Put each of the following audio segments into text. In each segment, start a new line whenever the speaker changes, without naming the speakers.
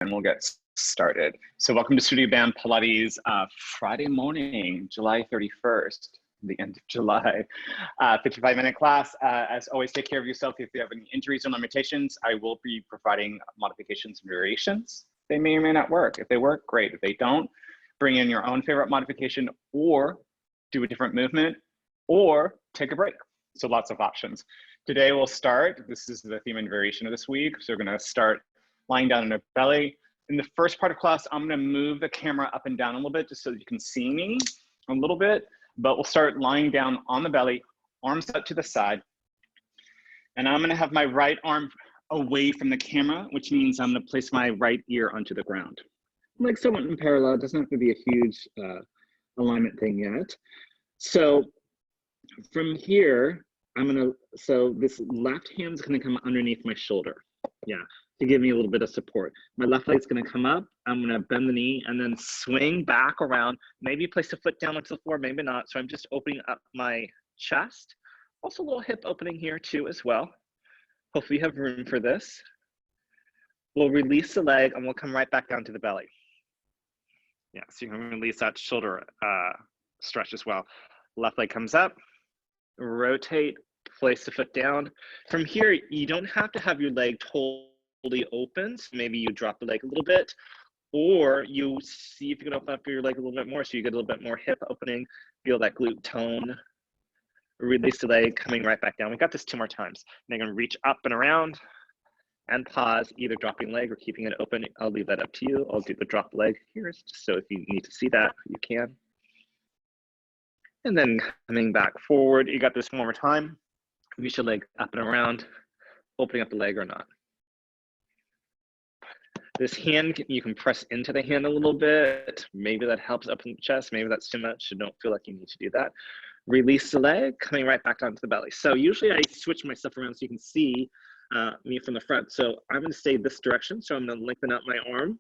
and we'll get started. So welcome to Studio Band Pilates Friday morning, July 31st, the end of July, 55-minute class. As always, take care of yourself. If you have any injuries or limitations, I will be providing modifications and variations. They may or may not work. If they work, great. If they don't, bring in your own favorite modification or do a different movement or take a break. So lots of options. Today we'll start, this is the theme and variation of this week. So we're gonna start lying down on our belly. In the first part of class, I'm gonna move the camera up and down a little bit just so that you can see me a little bit, but we'll start lying down on the belly, arms out to the side. And I'm gonna have my right arm away from the camera, which means I'm gonna place my right ear onto the ground. Like somewhat in parallel, it doesn't have to be a huge alignment thing yet. So from here, so this left hand's gonna come underneath my shoulder. Yeah, to give me a little bit of support. My left leg's gonna come up, I'm gonna bend the knee and then swing back around. Maybe place the foot down onto the floor, maybe not. So I'm just opening up my chest. Also a little hip opening here too as well. Hopefully you have room for this. We'll release the leg and we'll come right back down to the belly. Yeah, so you can release that shoulder stretch as well. Left leg comes up, rotate, place the foot down. From here, you don't have to have your leg totally open. So maybe you drop the leg a little bit, or you see if you can open up your leg a little bit more so you get a little bit more hip opening, feel that glute tone. Release the leg, coming right back down. We got this 2 more times. Now you're gonna reach up and around and pause, either dropping leg or keeping it open. I'll leave that up to you. I'll do the drop leg here, just so if you need to see that, you can. And then coming back forward, you got this 1 more time. Reach your leg up and around, opening up the leg or not. This hand, you can press into the hand a little bit. Maybe that helps open the chest. Maybe that's too much. You don't feel like you need to do that. Release the leg, coming right back down to the belly. So usually I switch my stuff around so you can see me from the front. So I'm gonna stay this direction. So I'm gonna lengthen up my arm,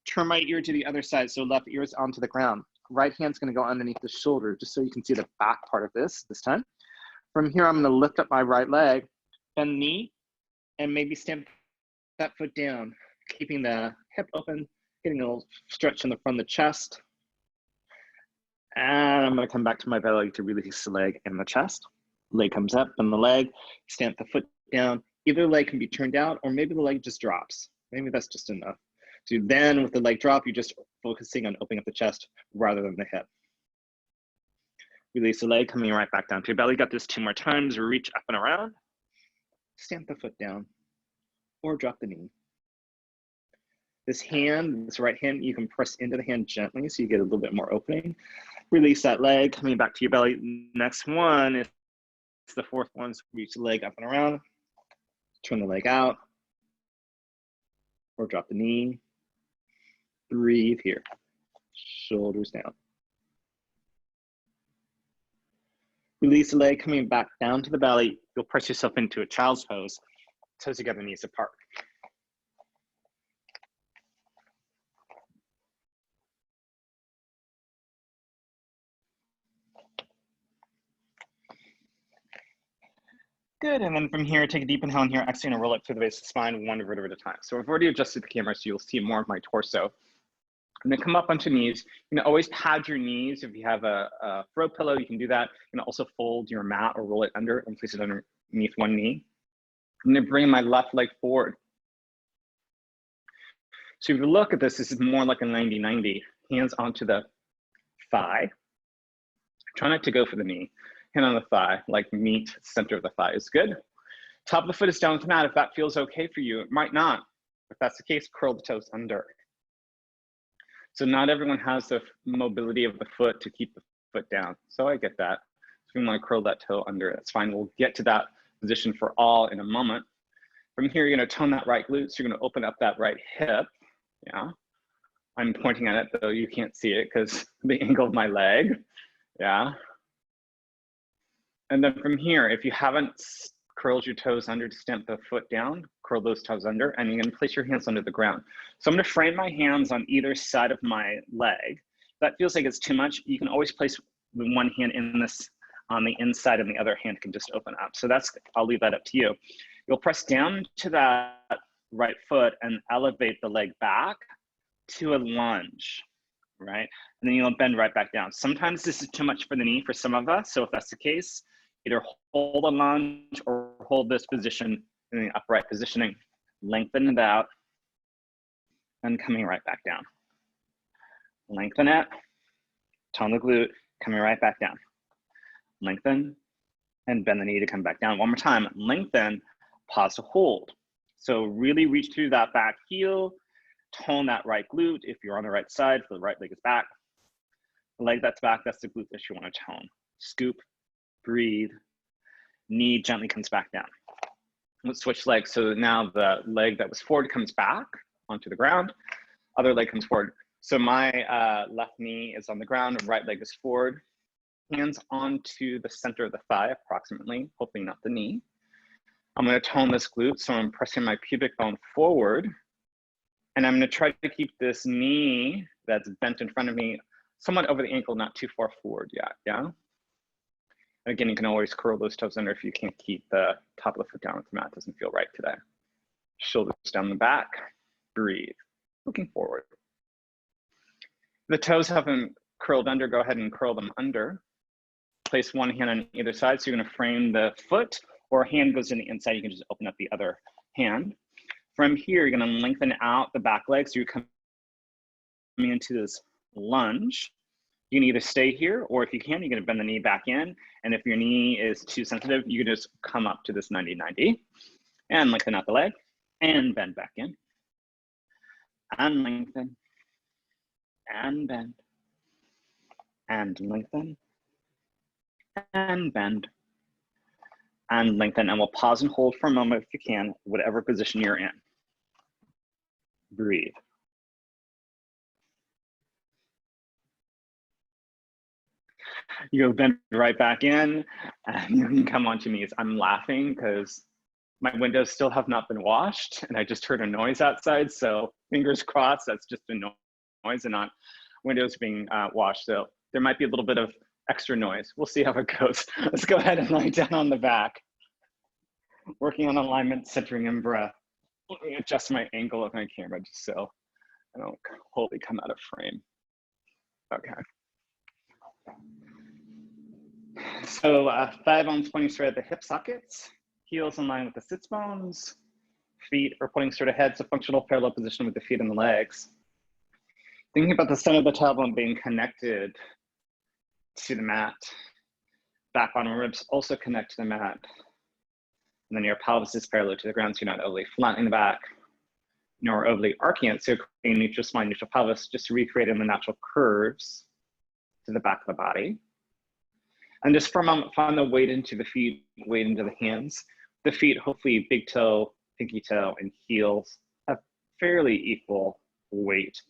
turn my ear to the other side. So left ear is onto the ground. Right hand's gonna go underneath the shoulder, just so you can see the back part of this time. From here, I'm gonna lift up my right leg, bend knee, and maybe stamp that foot down, keeping the hip open, getting a little stretch in the front of the chest. And I'm gonna come back to my belly to release the leg and the chest. Leg comes up, bend the leg, stamp the foot down. Either leg can be turned out, or maybe the leg just drops. Maybe that's just enough. So then with the leg drop, you're just focusing on opening up the chest rather than the hip. Release the leg, coming right back down to your belly. Got this 2 more times. Reach up and around. Stamp the foot down or drop the knee. This hand, this right hand, you can press into the hand gently so you get a little bit more opening. Release that leg, coming back to your belly. Next one is the 4th one. So reach the leg up and around. Turn the leg out or drop the knee. Breathe here. Shoulders down. Release the leg, coming back down to the belly. You'll press yourself into a child's pose, toes together, knees apart. Good, and then from here, take a deep inhale in here, exhale and roll up through the base of the spine, 1 vertebra at a time. So I've already adjusted the camera so you'll see more of my torso. I'm gonna come up onto knees. You can always pad your knees. If you have a throw pillow, you can do that. You can also fold your mat or roll it under and place it underneath one knee. I'm gonna bring my left leg forward. So if you look at this, this is more like a 90-90. Hands onto the thigh. Try not to go for the knee. Hand on the thigh, like meet center of the thigh is good. Top of the foot is down with the mat. If that feels okay for you, it might not. If that's the case, curl the toes under. So not everyone has the mobility of the foot to keep the foot down. So I get that. So we want to curl that toe under, that's fine. We'll get to that position for all in a moment. From here, you're gonna tone that right glute. So you're gonna open up that right hip. Yeah. I'm pointing at it, though you can't see it because the angle of my leg. Yeah. And then from here, if you haven't curled your toes under to stamp the foot down, curl those toes under, and you're gonna place your hands under the ground. So I'm gonna frame my hands on either side of my leg. If that feels like it's too much, you can always place the one hand in this on the inside and the other hand can just open up. So that's, I'll leave that up to you. You'll press down to that right foot and elevate the leg back to a lunge, right? And then you'll bend right back down. Sometimes this is too much for the knee for some of us. So if that's the case, either hold a lunge or hold this position in the upright positioning, lengthen it out, and coming right back down. Lengthen it, tone the glute, coming right back down. Lengthen, and bend the knee to come back down. One more time, lengthen, pause to hold. So really reach through that back heel, tone that right glute. If you're on the right side, the right leg is back. The leg that's back, that's the glute that you want to tone. Scoop, breathe, knee gently comes back down. Let's switch legs. So now the leg that was forward comes back onto the ground. Other leg comes forward. So my left knee is on the ground, right leg is forward. Hands onto the center of the thigh, approximately, hoping not the knee. I'm going to tone this glute, so I'm pressing my pubic bone forward. And I'm going to try to keep this knee that's bent in front of me somewhat over the ankle, not too far forward yet, yeah? And again, you can always curl those toes under if you can't keep the top of the foot down if the mat doesn't feel right today. Shoulders down the back, breathe, looking forward. The toes haven't curled under, go ahead and curl them under. Place one hand on either side, so you're going to frame the foot, or a hand goes in the inside, you can just open up the other hand. From here, you're going to lengthen out the back leg, so you're coming into this lunge. You can either stay here, or if you can, you're going to bend the knee back in, and if your knee is too sensitive, you can just come up to this 90-90, and lengthen out the leg, and bend back in, and lengthen, and bend, and lengthen, and bend, and lengthen. And we'll pause and hold for a moment if you can, whatever position you're in. Breathe. You go bend right back in, and you can come onto knees. I'm laughing because my windows still have not been washed, and I just heard a noise outside, so fingers crossed that's just a noise and not windows being washed. So there might be a little bit of extra noise. We'll see how it goes. Let's go ahead and lie down on the back. Working on alignment, centering, and breath. Let me adjust my angle of my camera just so I don't wholly come out of frame. Okay. So thigh bones pointing straight at the hip sockets, heels in line with the sits bones, feet are pointing straight ahead, so functional parallel position with the feet and the legs. Thinking about the center of the tailbone being connected to the mat. Back bottom ribs also connect to the mat. And then your pelvis is parallel to the ground, so you're not overly flattening the back, nor overly arcing it. So creating neutral spine, neutral pelvis, just recreating the natural curves to the back of the body. And just for a moment, find the weight into the feet, weight into the hands. The feet, hopefully big toe, pinky toe, and heels have fairly equal weight.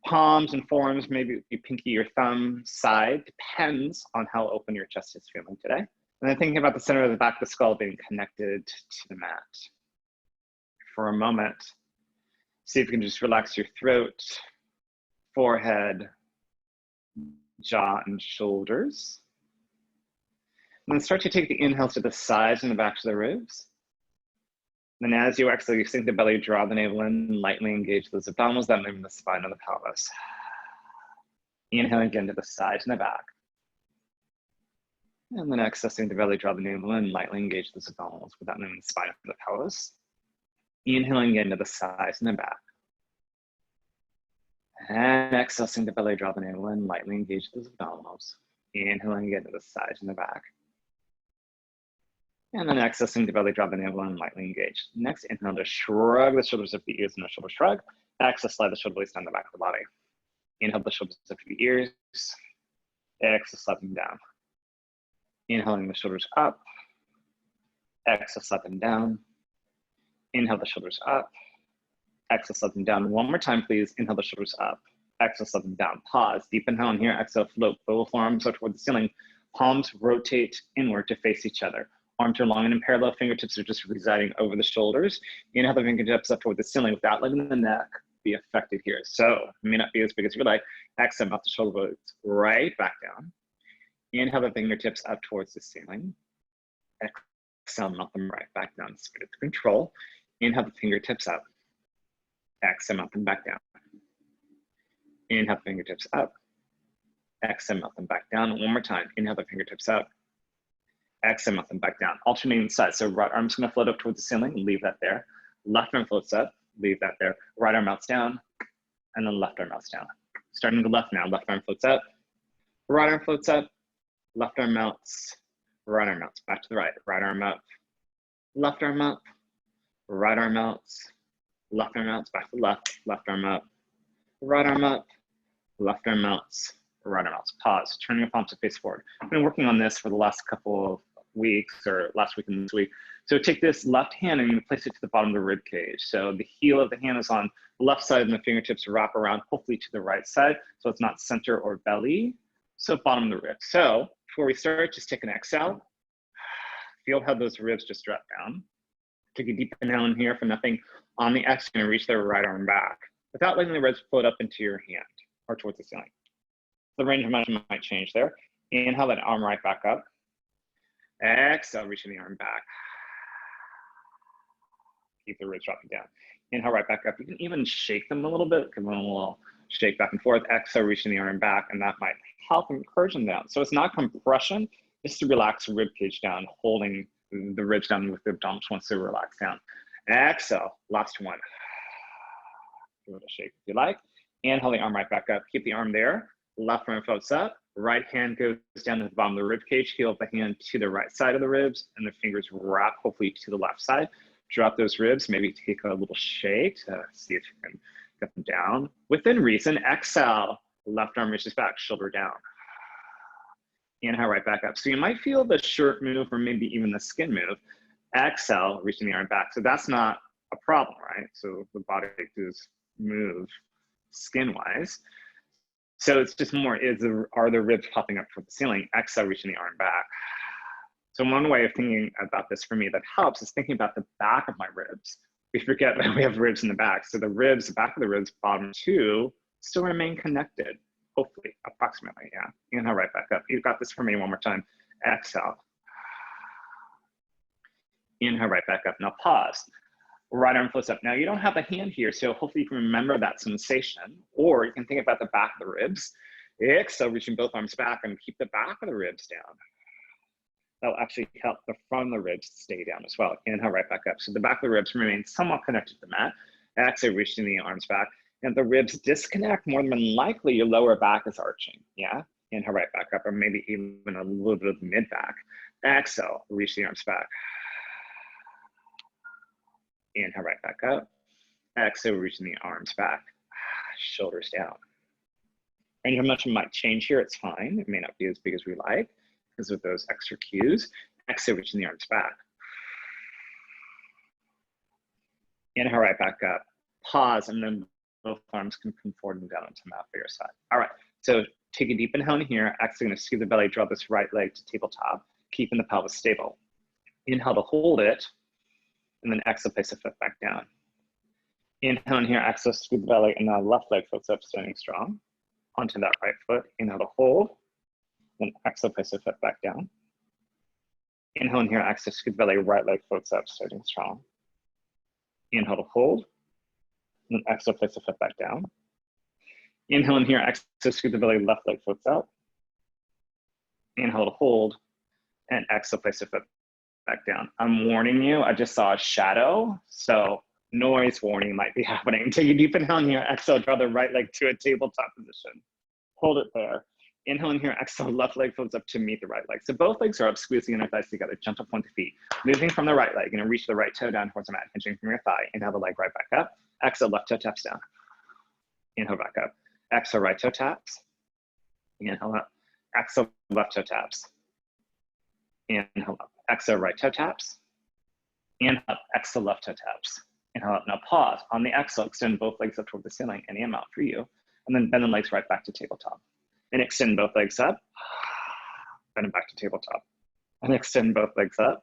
Palms and forearms, maybe be pinky or thumb side, depends on how open your chest is feeling today. And then thinking about the center of the back of the skull being connected to the mat. For a moment, see if you can just relax your throat, forehead, jaw, and shoulders. And then start to take the inhale to the sides and the backs of the ribs. Then as you exhale, you sink the belly, draw the navel in, lightly engage those abdominals, then moving the spine and the pelvis. Inhale again to the sides and the back. And then exhale, sink the belly, draw the navel in, lightly engage those abdominals without moving the spine and the pelvis. Inhaling again to the sides and the back. And exhale, sink the belly, draw the navel in, lightly engage those abdominals. Inhaling again to the sides and the back. And then exhale, sink the belly, drop the navel in, lightly engage. Next, inhale to shrug the shoulders up the ears and the shoulder shrug. Exhale, slide the shoulder blades down the back of the body. Inhale the shoulders up to the ears. Exhale, slide them down. Inhaling the shoulders up. Exhale, slide them down. Inhale the shoulders up. Exhale, slide them down. One more time, please. Inhale the shoulders up. Exhale, slide them down. Pause. Deep inhale in here. Exhale, float both arms up toward the ceiling. Palms rotate inward to face each other. Arms are long and in parallel, fingertips are just residing over the shoulders. Inhale the fingertips up toward the ceiling without letting the neck be affected here. So it may not be as big as you would like. Exhale, mouth the shoulder blades right back down. Inhale the fingertips up towards the ceiling. Exhale, mouth them right back down. Spirit of control. Inhale the fingertips up. Exhale, mouth and back down. Inhale the fingertips up. Exhale, mouth and back down. One more time. Inhale the fingertips up. Exhale, mouth and back down. Alternating sides. So right arm's gonna float up towards the ceiling. Leave that there. Left arm floats up. Leave that there. Right arm melts down. And then left arm melts down. Starting to the left now. Left arm floats up. Right arm floats up. Left arm melts. Right arm melts. Back to the right. Right arm up. Left arm up. Right arm melts. Left arm melts. Back to the left. Left arm up. Right arm up. Left arm melts. Right arm melts. Pause. Turn your palms to face forward. I've been working on this for the last couple of weeks, or last week and this week. So take this left hand and you place it to the bottom of the rib cage. So the heel of the hand is on the left side and the fingertips wrap around, hopefully to the right side. So it's not center or belly. So bottom of the rib. So before we start, just take an exhale. Feel how those ribs just drop down. Take a deep inhale in here for nothing. On the exhale, and reach the right arm back without letting the ribs float up into your hand or towards the ceiling. The range of motion might change there. Inhale that arm right back up. Exhale, reaching the arm back. Keep the ribs dropping down. Inhale right back up. You can even shake them a little bit. Give them a little shake back and forth. Exhale, reaching the arm back, and that might help encourage them down. So it's not compression, just to relax the rib cage down, holding the ribs down with the abdominals once they relax down. Exhale, last one. Give it a shake if you like. Inhale the arm right back up. Keep the arm there. Left arm floats up. Right hand goes down to the bottom of the rib cage. Heel of the hand to the right side of the ribs, and the fingers wrap hopefully to the left side. Drop those ribs. Maybe take a little shake to see if you can get them down. Within reason, exhale. Left arm reaches back, shoulder down. Inhale right back up. So you might feel the shirt move or maybe even the skin move. Exhale, reaching the arm back. So that's not a problem, right? So the body does move skin-wise. So it's just more, are the ribs popping up toward the ceiling? Exhale, reaching the arm back. So one way of thinking about this for me that helps is thinking about the back of my ribs. We forget that we have ribs in the back. So the ribs, the back of the ribs, bottom two, still remain connected, hopefully, approximately, yeah. Inhale right back up. You've got this for me one more time. Exhale. Inhale right back up. Now pause. Right arm floats up. Now you don't have a hand here, so hopefully you can remember that sensation, or you can think about the back of the ribs. Exhale, reaching both arms back and keep the back of the ribs down. That'll actually help the front of the ribs stay down as well. Inhale right back up. So the back of the ribs remain somewhat connected to the mat. Exhale, reaching the arms back. And the ribs disconnect, more than likely your lower back is arching, yeah? Inhale right back up, or maybe even a little bit of the mid back. Exhale, reach the arms back. Inhale right back up. Exhale, reaching the arms back. Shoulders down. Range of motion might change here, it's fine. It may not be as big as we like because of those extra cues. Exhale, reaching the arms back. Inhale right back up. Pause, and then both arms can come forward and down onto the mat for your side. All right, so take a deep inhale in here. Exhale, gonna scoop the belly, draw this right leg to tabletop, keeping the pelvis stable. Inhale to hold it, and then exhale, place the foot back down. Inhale in here, exhale, scoop the belly, and now left leg floats up, standing strong. Onto that right foot, inhale to hold, then exhale, place the foot back down. Inhale in here, exhale, scoop the belly, right leg floats up, starting strong. Inhale to hold, and then exhale, place the foot back down. Inhale in here, exhale, scoop the belly, left leg floats out. Inhale to hold, and exhale, place the foot back down. I'm warning you, I just saw a shadow, so noise warning might be happening. Take a deep inhale in here, exhale, draw the right leg to a tabletop position. Hold it there. Inhale in here, exhale, left leg floats up to meet the right leg. So both legs are up, squeezing inner thighs together, gentle point the feet. Moving from the right leg, you're gonna reach the right toe down towards the mat, hinging from your thigh. Inhale the leg right back up. Exhale, left toe taps down. Inhale back up. Exhale, right toe taps. Inhale up. Exhale, left toe taps. Inhale up. Exhale, right toe taps. Inhale up. Exhale, left toe taps. Inhale up. Now pause. On the exhale, extend both legs up toward the ceiling, any amount for you. And then bend the legs right back to tabletop. And extend both legs up. Bend them back to tabletop. And extend both legs up.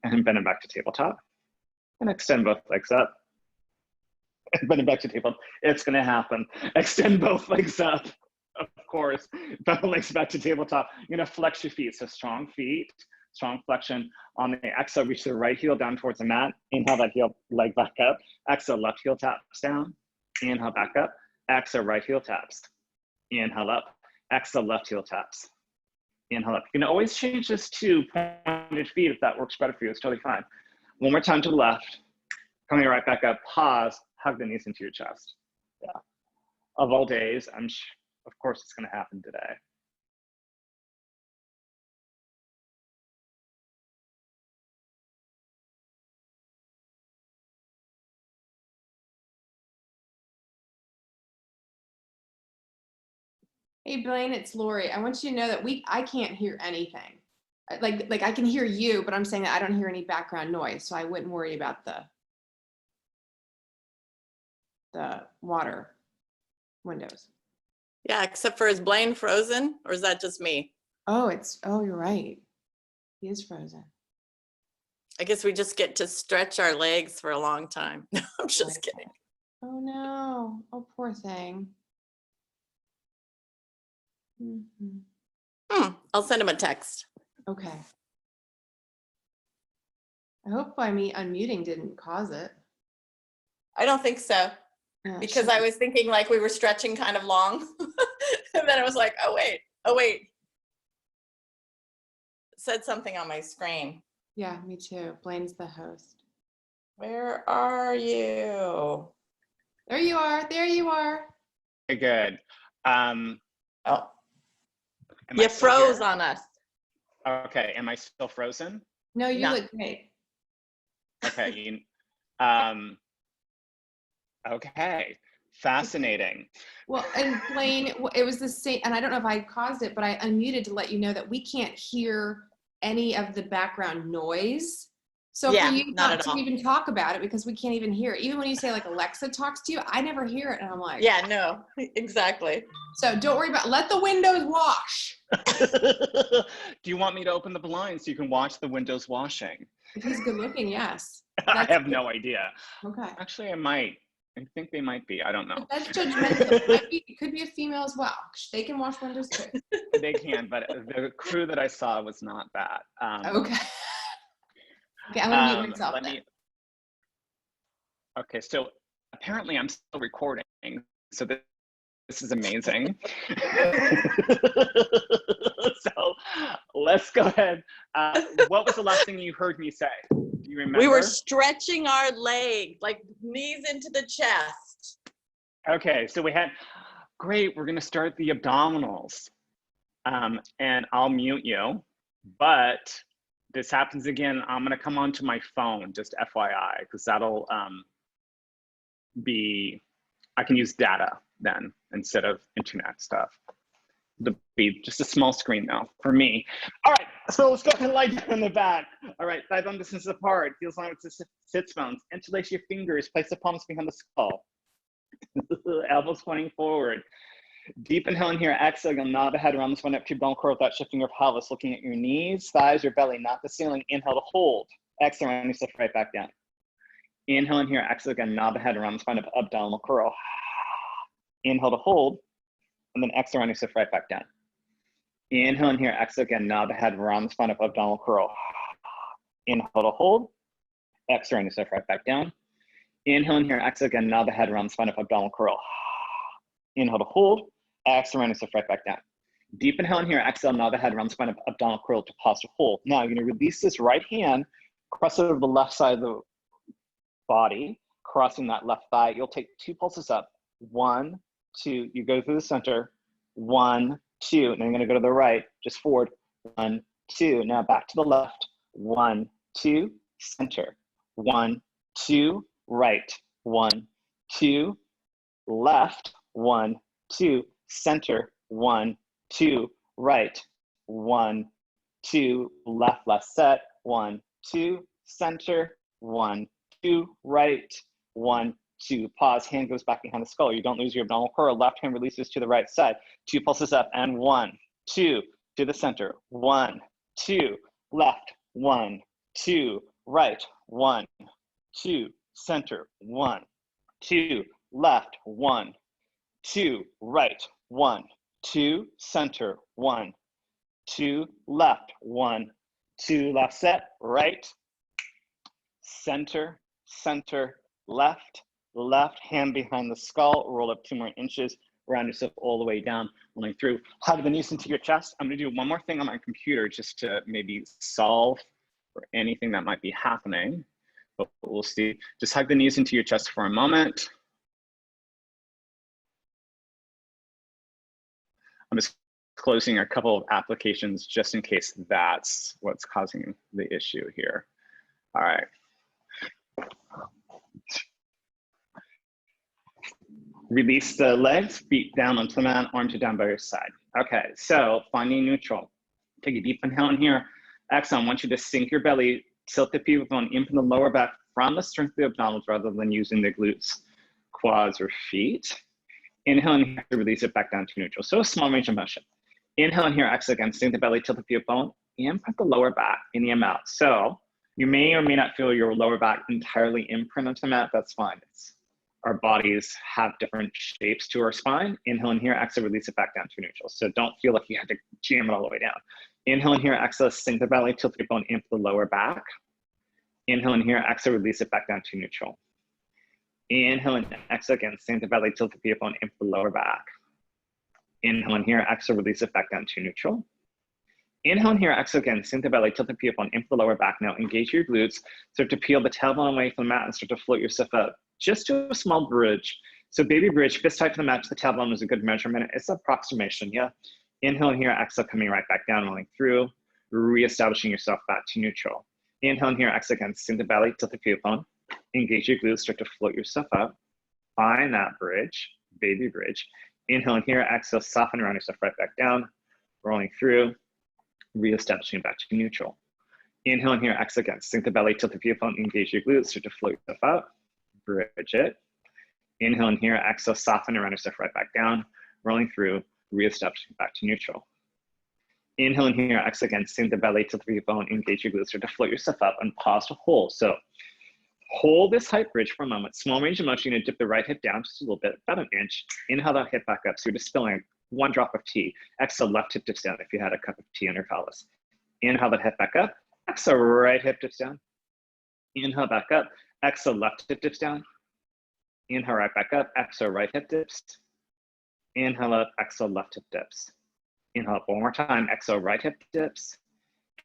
And bend them back to tabletop. And extend both legs up. And bend them back to tabletop. It's going to happen. Extend both legs up. Of course. Bend the legs back to tabletop. You're going to flex your feet. So strong feet. strong flexion. On the exhale, reach the right heel down towards the mat. Inhale that heel leg back up. Exhale, left heel taps down. Inhale, back up. Exhale, right heel taps. Inhale up. Exhale, left heel taps. Inhale up. You can always change this to pointed feet if that works better for you. It's totally fine. One more time to the left. Coming right back up. Pause. Hug the knees into your chest. Yeah. Of all days, of course it's going to happen today.
Hey Blaine, it's Lori. I want you to know that I can't hear anything. Like I can hear you, but I'm saying that I don't hear any background noise, so I wouldn't worry about the water windows.
Yeah, except for, is Blaine frozen, or is that just me?
Oh, you're right. He is frozen.
I guess we just get to stretch our legs for a long time. No, I'm just kidding.
Oh no. Oh, poor thing.
I'll send him a text.
Okay. I hope by me unmuting didn't cause it.
I don't think so, because I was thinking like we were stretching kind of long. And then I was like, oh wait. It said something on my screen.
Yeah, me too. Blaine's the host.
Where are you?
There you are. There you are.
Very good.
Oh, you froze on us.
Okay, am I still frozen?
No, you
No.
look great.
Okay. Okay, fascinating.
Well, and Blaine, it was the same, and I don't know if I caused it, but I unmuted to let you know that we can't hear any of the background noise. So
Yeah,
for you
not
not
at
to
all.
even talk about it, because we can't even hear it. Even when you say like Alexa talks to you, I never hear it, and I'm like,
Yeah, no, exactly.
So don't worry about, let the windows wash.
Do you want me to open the blinds so you can watch the windows washing?
If he's good looking, yes.
I have no idea.
Okay.
Actually, I might. I think they might be. I don't know.
But that's judgmental. It could be a female as well. They can wash windows too.
They can, but the crew that I saw was not that.
Okay. Okay, I'm gonna mute myself then.
Okay, so apparently I'm still recording, so this is amazing. So let's go ahead. What was the last thing you heard me say? Do you remember?
We were stretching our leg, like knees into the chest.
Okay, so great, we're gonna start the abdominals. And I'll mute you, but this happens again, I'm gonna come onto my phone, just FYI, because that'll I can use data then instead of internet stuff. It'll be just a small screen now for me. All right, so let's go ahead and lie down in the back. All right, thigh bone distance apart, heels line with the sits bones. Interlace your fingers, place the palms behind the skull. Elbows pointing forward. Deep inhale in here, exhale, you'll nod the head around the spine up to your bone curl without shifting your pelvis, looking at your knees, thighs, your belly, not the ceiling. Inhale to hold. Exhale, round yourself right back down. Inhale in here, exhale again, nod the head around the spine of abdominal curl. Inhale to hold, and then exhale, round yourself right back down. Inhale in here, exhale again, nod the head around the spine of abdominal curl. Inhale to hold, exhale, round yourself right back down. Inhale in here, exhale again, nod the head around the spine of abdominal curl. Inhale to hold, exhale, round yourself right back down. Deep inhale in here, exhale, nod the head around the spine of abdominal curl to pause to hold. Now you're gonna release this right hand, cross it over the left side of the body, crossing that left thigh. You'll take 2 pulses up. 1, 2, you go through the center. 1, 2, and then you're gonna go to the right, just forward. 1, 2, now back to the left. 1, 2, center. 1, 2, right. 1, 2, left. 1, 2, center. 1, 2, right. 1, 2, left, left set. 1, 2, center. 1, 2, right. 1, 2, pause, hand goes back behind the skull. You don't lose your abdominal curl. Left hand releases to the right side. 2 pulses up, and 1, 2, to the center. 1, 2, left. 1, 2, right. 1, 2, center. 1, 2, left. 1, 2, right. 1, 2, center. 1, 2, left. 1, 2, left set, right, center, center, left, left, hand behind the skull, roll up 2 more inches, round yourself all the way down, rolling through. Hug the knees into your chest. I'm gonna do one more thing on my computer just to maybe solve for anything that might be happening, but we'll see. Just hug the knees into your chest for a moment. I'm just closing a couple of applications just in case that's what's causing the issue here. All right. Release the legs, feet down onto the mat, arms are down by your side. Okay, so finding neutral. Take a deep inhale in here. Exhale, I want you to sink your belly, tilt the pelvic bone in from the lower back from the strength of the abdominals rather than using the glutes, quads, or feet. Inhale in here to release it back down to neutral. So a small range of motion. Inhale in here, exhale again, sink the belly, tilt the pelvic bone, and put the lower back in the mat. So you may or may not feel your lower back entirely imprint onto the mat. That's fine. Our bodies have different shapes to our spine. Inhale in here, exhale, release it back down to neutral. So don't feel like you have to jam it all the way down. Inhale in here, exhale, sink the belly, tilt the bone into the lower back. Inhale in here, exhale, release it back down to neutral. Inhale and exhale again, sink the belly, tilt the bone into the lower back. Inhale in here, exhale, release it back down to neutral. Inhale in here, exhale again, sink the belly, tilt the bone into the lower back. Now engage your glutes, start to peel the tailbone away from the mat and start to float yourself up. Just to a small bridge. So baby bridge, fist tight to the mat to the tailbone is a good measurement. It's an approximation, yeah? Inhale in here, exhale, coming right back down, rolling through, reestablishing yourself back to neutral. Inhale in here, exhale again, sink the belly, tilt the pelvic bone, engage your glutes, start to float yourself up. Find that bridge, baby bridge. Inhale in here, exhale, soften around yourself right back down, rolling through, reestablishing back to neutral. Inhale in here, exhale again, sink the belly, tilt the pelvic bone, engage your glutes, start to float yourself up. Bridge it. Inhale in here, exhale, soften around yourself right back down, rolling through, reestablishing back to neutral. Inhale in here, exhale again, sink the belly, tilt the bone, engage your glutes, start to float yourself up and pause to hold. So hold this height bridge for a moment. Small range of motion, you're gonna dip the right hip down just a little bit, about an inch. Inhale that hip back up. So you're just spilling 1 drop of tea. Exhale, left hip dips down if you had a cup of tea on your pelvis. Inhale that hip back up. Exhale, right hip dips down. Inhale back up. Exhale, left hip dips down. Inhale, right back up. Exhale, right hip dips. Inhale up, exhale, left hip dips. Inhale up one more time. Exhale, right hip dips.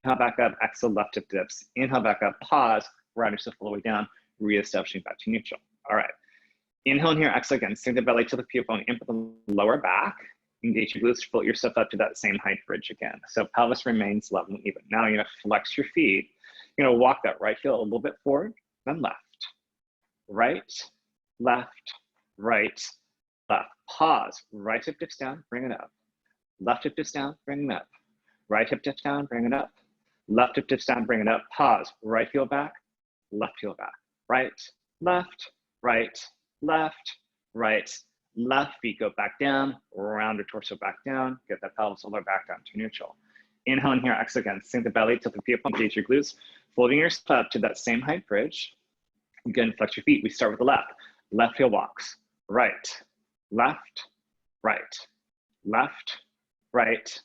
Inhale back up, exhale, left hip dips. Inhale back up, pause, round yourself all the way down, reestablishing back to neutral. All right. Inhale in here, exhale again. Sink the belly to the pelvic bone, in the lower back. Engage your glutes, float yourself up to that same height bridge again. So pelvis remains level and even. Now you're gonna flex your feet. You're gonna walk that right heel a little bit forward, then left. Right, left, right, left. Pause. Right hip dips down, bring it up. Left hip dips down, bring it up. Right hip dips down, bring it up. Left hip dips down, bring it up. Pause. Right heel back, left heel back. Right, left, right, left, right, left. Feet go back down, round your torso back down. Get that pelvis all the way back down to neutral. Inhale in here, exhale again. Sink the belly, tilt the feet up, engage your glutes. Floating yourself up to that same height bridge. Again, flex your feet. We start with the left. Left heel walks. Right, left, right, left, right,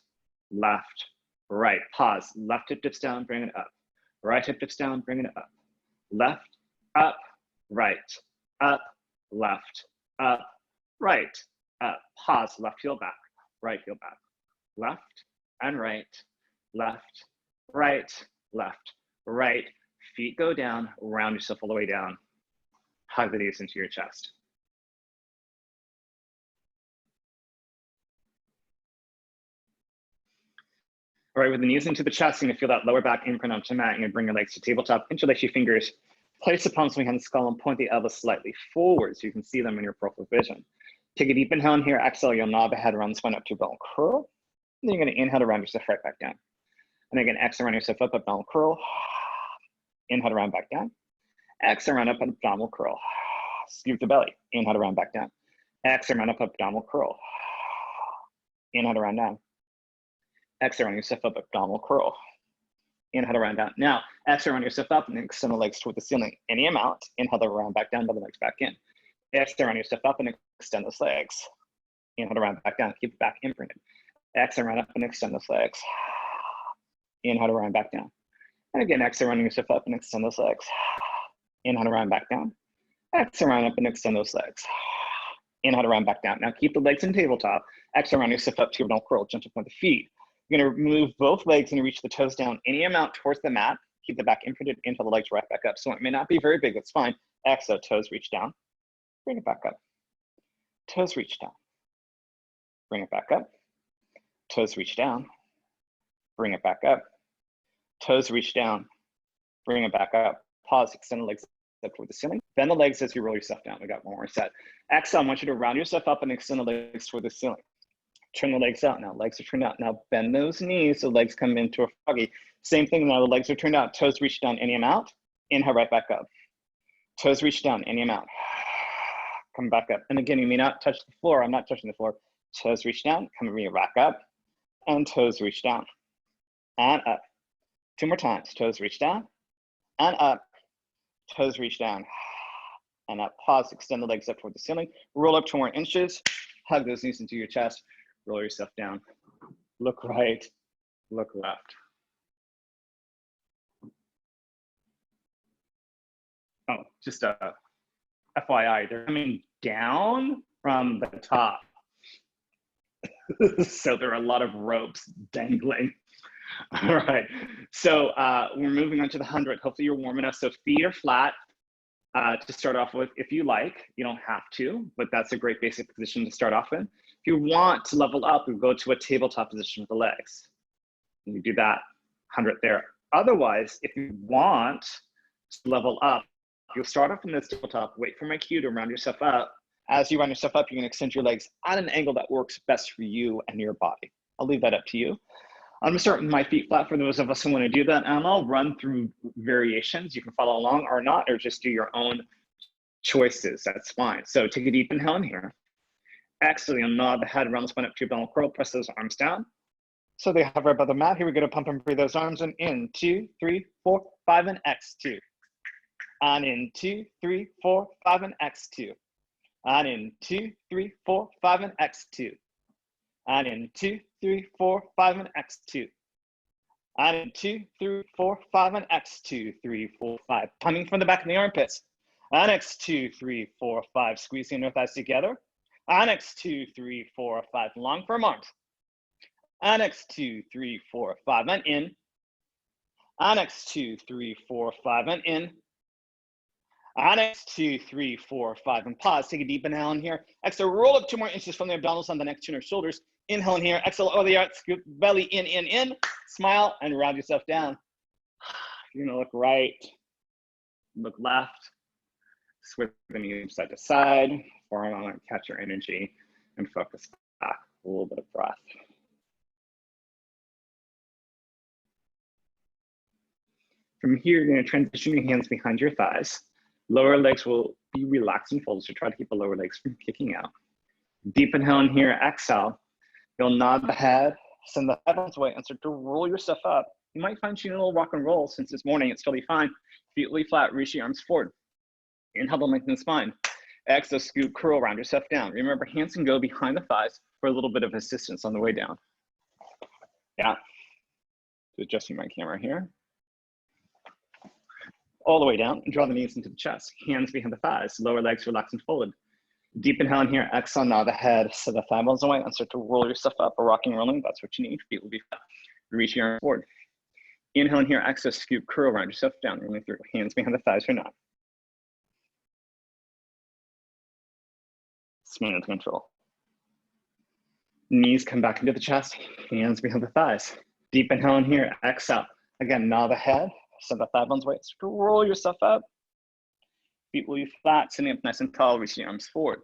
left, right. Pause. Left hip dips down, bring it up. Right hip dips down, bring it up. Left, up, right, up, left, up, right, up. Pause. Left heel back, right heel back. Left and right, left, right, left, right. Feet go down, round yourself all the way down. Hug the knees into your chest. All right, with the knees into the chest, you're gonna feel that lower back imprint onto the mat. You're gonna bring your legs to tabletop, interlace your fingers, place the palms behind the skull and point the elbows slightly forward so you can see them in your peripheral vision. Take a deep inhale in here, exhale, you'll knob ahead, round the spine up to bell curl. And then you're gonna inhale to round yourself right back down. And again, exhale, round yourself up, abdominal curl. Inhale to round back down. Exhale, round up, abdominal curl. Scoop the belly. Inhale to round back down. Exhale, round up, abdominal curl. Inhale to round down. Exhale, round yourself up, abdominal curl. Inhale to round down. Now, exhale, round yourself up and extend the legs toward the ceiling. Any amount. Inhale to round back down, double the legs back in. Exhale, round yourself up and extend those legs. Inhale to round back down. Keep the back imprinted. Exhale, round up and extend those legs. Inhale to round back down. And again, exhale, rounding yourself up and extend those legs. Inhale to round back down. Exhale, round up and extend those legs. Inhale to round back down. Now keep the legs in tabletop. Exhale, round yourself up to your ball curl, gentle point the feet. You're gonna move both legs and reach the toes down any amount towards the mat. Keep the back imprinted until the legs right back up. So it may not be very big, that's fine. Exhale, toes reach down. Bring it back up. Toes reach down. Bring it back up. Toes reach down. Bring it back up. Toes reach down. Bring it back up. Pause, extend the legs up toward the ceiling. Bend the legs as you roll yourself down. We got one more set. Exhale, I want you to round yourself up and extend the legs toward the ceiling. Turn the legs out now. Legs are turned out. Now bend those knees so legs come into a froggy. Same thing now, the legs are turned out. Toes reach down any amount. Inhale right back up. Toes reach down any amount. Come back up. And again, you may not touch the floor. I'm not touching the floor. Toes reach down, come back up. And toes reach down. And up. 2 more times. Toes reach down. And up. Toes reach down. And up. Pause, extend the legs up toward the ceiling. Roll up 2 more inches. Hug those knees into your chest. Roll yourself down. Look right, look left. Oh, just a FYI, they're coming down from the top. So there are a lot of ropes dangling. All right, so we're moving on to the 100. Hopefully you're warm enough. So feet are flat to start off with. If you like, you don't have to, but that's a great basic position to start off in. If you want to level up, we go to a tabletop position with the legs. You do that 100 there. Otherwise, if you want to level up, you'll start off in this tabletop, wait for my cue to round yourself up. As you round yourself up, you're gonna extend your legs at an angle that works best for you and your body. I'll leave that up to you. I'm gonna start with my feet flat for those of us who wanna do that, and I'll run through variations. You can follow along or not, or just do your own choices, that's fine. So take a deep inhale in here. Exhale, you'll nod the head, round the spine up to your bell curl, press those arms down. So they hover above the mat. Here we go to pump and breathe those arms in 2, 3, 4, 5, and X2. And in 2, 3, 4, 5, and X2. And in 2, 3, 4, 5, and X2. And in 2, 3, 4, 5, and X2. And in 2, 3, 4, 5, and X2, 3, 4, 5. Coming from the back of the armpits. And X2, 3, 4, 5. Squeeze the inner thighs together. And X2, 3, 4, 5. Long firm arms. And X2, 3, 4, 5. And in. And X2, 3, 4, 5. And in. On X2, 3, 4, 5, and pause. Take a deep inhale in here. Exhale, roll up 2 more inches from the abdominals on the neck, chin or shoulders. Inhale in here. Exhale over the arch, scoop belly in. Smile and round yourself down. You're gonna look right, look left, switch the knees side to side. Forearm on, catch your energy and focus back. A little bit of breath. From here, you're gonna transition your hands behind your thighs. Lower legs will be relaxed and folded, so try to keep the lower legs from kicking out. Deep inhale in here, exhale. You'll nod the head, send the heavens away, and start to roll yourself up. You might find you need a little rock and roll. Since it's morning, it's totally fine. Feet lay flat, reach your arms forward. Inhale to lengthen the spine. Exhale, scoot, curl, round yourself down. Remember, hands can go behind the thighs for a little bit of assistance on the way down. Yeah. So adjusting my camera here. All the way down, and draw the knees into the chest. Hands behind the thighs, lower legs relaxed and folded. Deep inhale in here, exhale, nod the head, set the thigh bones away, and start to roll yourself up, or rocking, rolling, that's what you need. Feet will be flat. Reach your arms forward. Inhale in here, exhale, scoop, curl, round yourself down, rolling through. Hands behind the thighs or not. Spin into control. Knees come back into the chest, hands behind the thighs. Deep inhale in here, exhale. Again, nod the head. Send the thigh bones away. So roll yourself up. Feet will be flat, sitting up nice and tall, reaching your arms forward.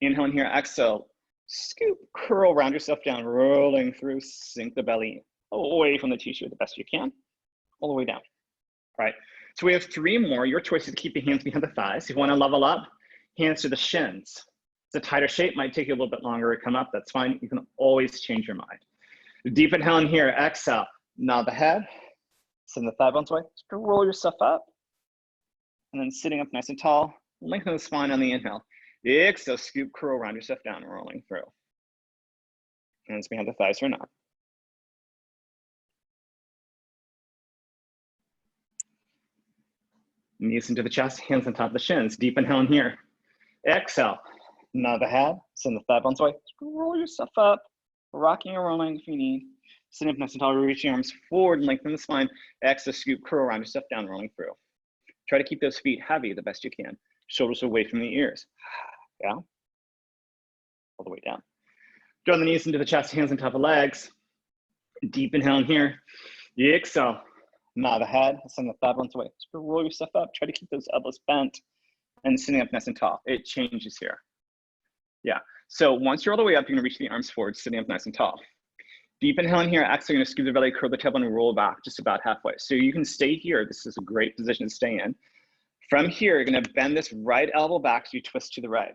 Inhale in here, exhale. Scoop, curl, round yourself down, rolling through, sink the belly away from the tissue the best you can, all the way down. All right, so we have 3 more. Your choice is to keep your hands behind the thighs. If you want to level up, hands to the shins. It's a tighter shape, might take you a little bit longer to come up. That's fine. You can always change your mind. Deep inhale in here, exhale, nod the head. Send the thigh bones away, just roll yourself up. And then sitting up nice and tall, lengthen the spine on the inhale. Exhale, scoop, curl, round yourself down, rolling through. Hands behind the thighs or not. Knees into the chest, hands on top of the shins. Deep inhale in here. Exhale. Nod the head, send the thigh bones away. Roll yourself up, rocking and rolling if you need. Sitting up nice and tall, reach your arms forward, lengthen the spine. Exhale, scoop, curl around yourself down, rolling through. Try to keep those feet heavy the best you can. Shoulders away from the ears. Yeah. All the way down. Draw the knees into the chest, hands on top of legs. Deep inhale in here. Exhale. Nod the head, send the thigh bones away. Just roll yourself up. Try to keep those elbows bent and sitting up nice and tall. It changes here. Yeah. So once you're all the way up, you're gonna reach the arms forward, sitting up nice and tall. Deep inhale in here. Exhale, you're gonna scoop the belly, curl the tailbone, and roll back just about halfway. So you can stay here. This is a great position to stay in. From here, you're gonna bend this right elbow back so you twist to the right.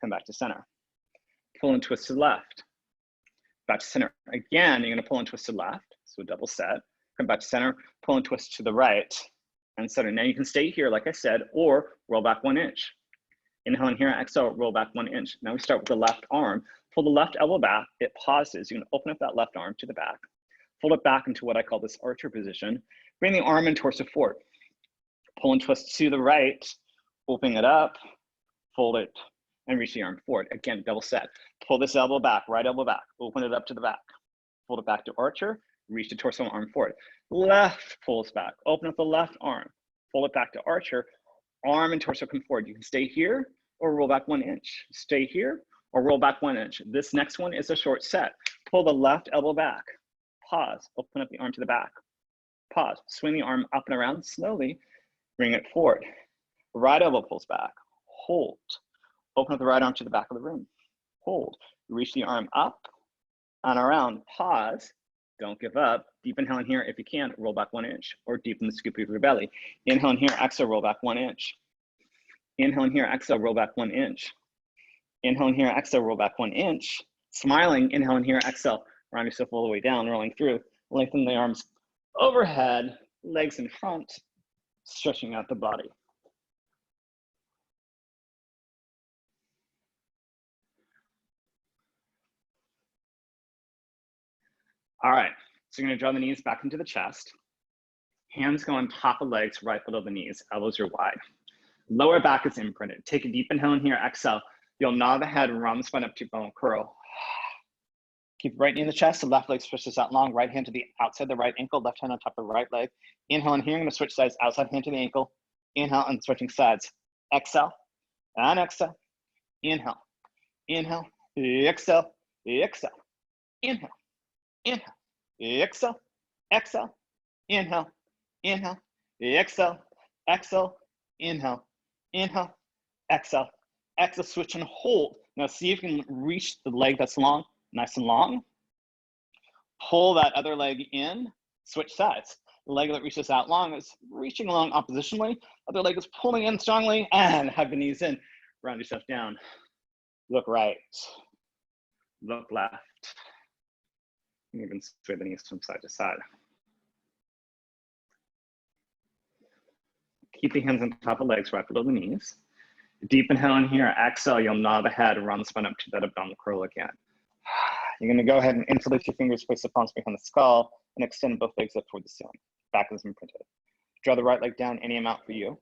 Come back to center. Pull and twist to the left. Back to center. Again, you're gonna pull and twist to the left. So a double set. Come back to center, pull and twist to the right. And center. Now you can stay here, like I said, or roll back 1 inch. Inhale in here, exhale, roll back 1 inch. Now we start with the left arm. Pull the left elbow back, it pauses. You're gonna open up that left arm to the back. Fold it back into what I call this archer position. Bring the arm and torso forward. Pull and twist to the right, open it up, fold it, and reach the arm forward. Again, double set. Pull this elbow back, right elbow back, open it up to the back. Fold it back to archer, reach the torso and arm forward. Left pulls back, open up the left arm, fold it back to archer, arm and torso come forward. You can stay here or roll back 1 inch. Stay here or roll back 1 inch. This next one is a short set. Pull the left elbow back, pause, open up the arm to the back, pause, swing the arm up and around slowly, bring it forward. Right elbow pulls back, hold, open up the right arm to the back of the room, hold, reach the arm up and around, pause, don't give up. Deep inhale in here. If you can, roll back 1 inch or deepen the scoop of your belly. Inhale in here, exhale, roll back 1 inch. Inhale in here, exhale, roll back 1 inch. Inhale in here, exhale, roll back 1 inch. Smiling, inhale in here, exhale, round yourself all the way down, rolling through. Lengthen the arms overhead, legs in front, stretching out the body. All right, so you're gonna draw the knees back into the chest. Hands go on top of legs, right below the knees, elbows are wide. Lower back is imprinted. Take a deep inhale in here, exhale. You'll nod the head, round the spine up to bone, curl. Keep right knee in the chest, the left leg stretches out long, right hand to the outside the right ankle, left hand on top of the right leg. Inhale in here, I'm gonna switch sides, outside hand to the ankle. Inhale and switching sides. Exhale, and exhale. Inhale, inhale, exhale, exhale. Inhale, inhale, exhale, exhale. Inhale, inhale, exhale, exhale, inhale, inhale, exhale, exhale, switch and hold. Now see if you can reach the leg that's long, nice and long. Pull that other leg in, switch sides. The leg that reaches out long is reaching along oppositionally. Other leg is pulling in strongly and hug the knees in. Round yourself down. Look right, look left. And even sway the knees from side to side. Keep the hands on top of legs right below the knees. Deep inhale in here, exhale, you'll nod the head, round the spine up to that abdominal curl again. You're gonna go ahead and interlace your fingers, place the palms behind the skull, and extend both legs up toward the ceiling. Back is imprinted. Draw the right leg down any amount for you.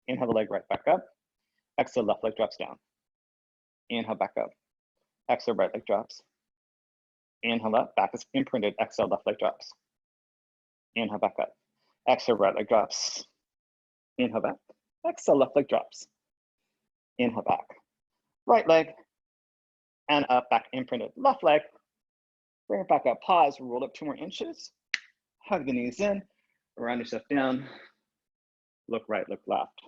Inhale the leg right back up. Exhale, left leg drops down. Inhale, back up. Exhale, right leg drops. Inhale up, back is imprinted. Exhale, left leg drops. Inhale, back up. Exhale, right leg drops. Inhale back. Exhale, left leg drops. Inhale back. Right leg and up, back imprinted. Left leg. Bring it back up. Pause. Roll up 2 more inches. Hug the knees in. Round yourself down. Look right, look left.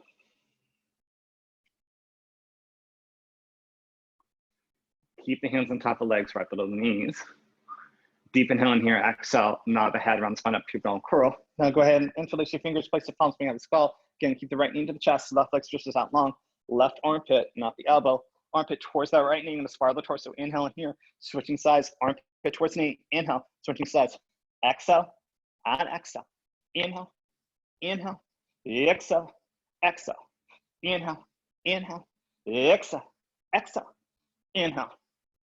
Keep the hands on top of legs right below the knees. Deep inhale in here, exhale, nod the head, round the spine up, keep going, curl. Now go ahead and interlace your fingers, place the palms behind the skull. Again, keep the right knee to the chest, left leg stretches out long, left armpit, not the elbow. Armpit towards that right knee, I'm gonna spiral the torso. Inhale in here, switching sides, armpit towards knee, inhale, switching sides. Exhale, and exhale. Inhale, inhale, exhale, exhale. Inhale, inhale, exhale, exhale. Inhale,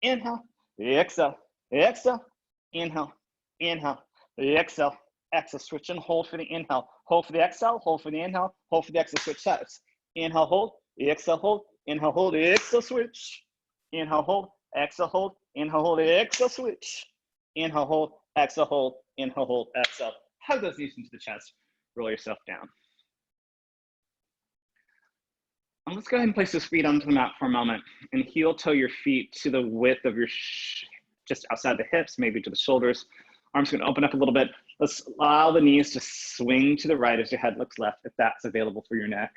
inhale, exhale, exhale. Inhale, inhale, exhale, exhale, switch and hold for the inhale, hold for the exhale, hold for the inhale, hold for the exhale, switch sides. Inhale, hold, exhale, hold, inhale, hold, exhale, switch. Inhale, hold, exhale, hold, inhale, hold, exhale, switch. Inhale, hold, exhale, hold, inhale, hold, exhale. Hug those knees into the chest, roll yourself down. And let's go ahead and place those feet onto the mat for a moment and heel toe your feet to the width of your, just outside the hips, maybe to the shoulders. Arms gonna open up a little bit. Let's allow the knees to swing to the right as your head looks left, if that's available for your neck.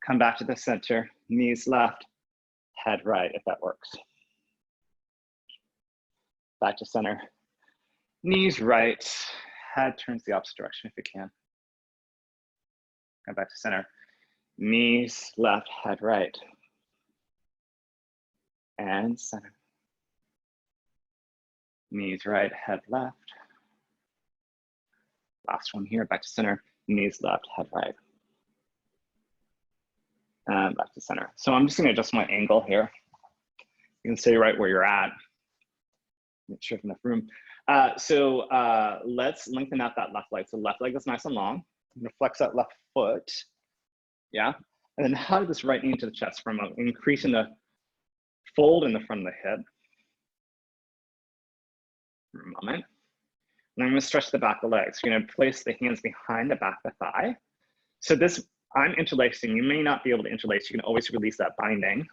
Come back to the center, knees left, head right, if that works. Back to center, knees right, head turns the opposite direction if you can. Come back to center. Knees left, head right, and center. Knees right, head left. Last one here, back to center. Knees left, head right. And back to center. So I'm just gonna adjust my angle here. You can stay right where you're at. Make sure enough room. Let's lengthen out that left leg. So left leg is nice and long. I'm gonna flex that left foot. Yeah, and then hug this right knee into the chest for a moment, increasing the fold in the front of the hip for a moment. And I'm gonna stretch the back of the legs. You're gonna place the hands behind the back of the thigh. So this, I'm interlacing. You may not be able to interlace. You can always release that binding.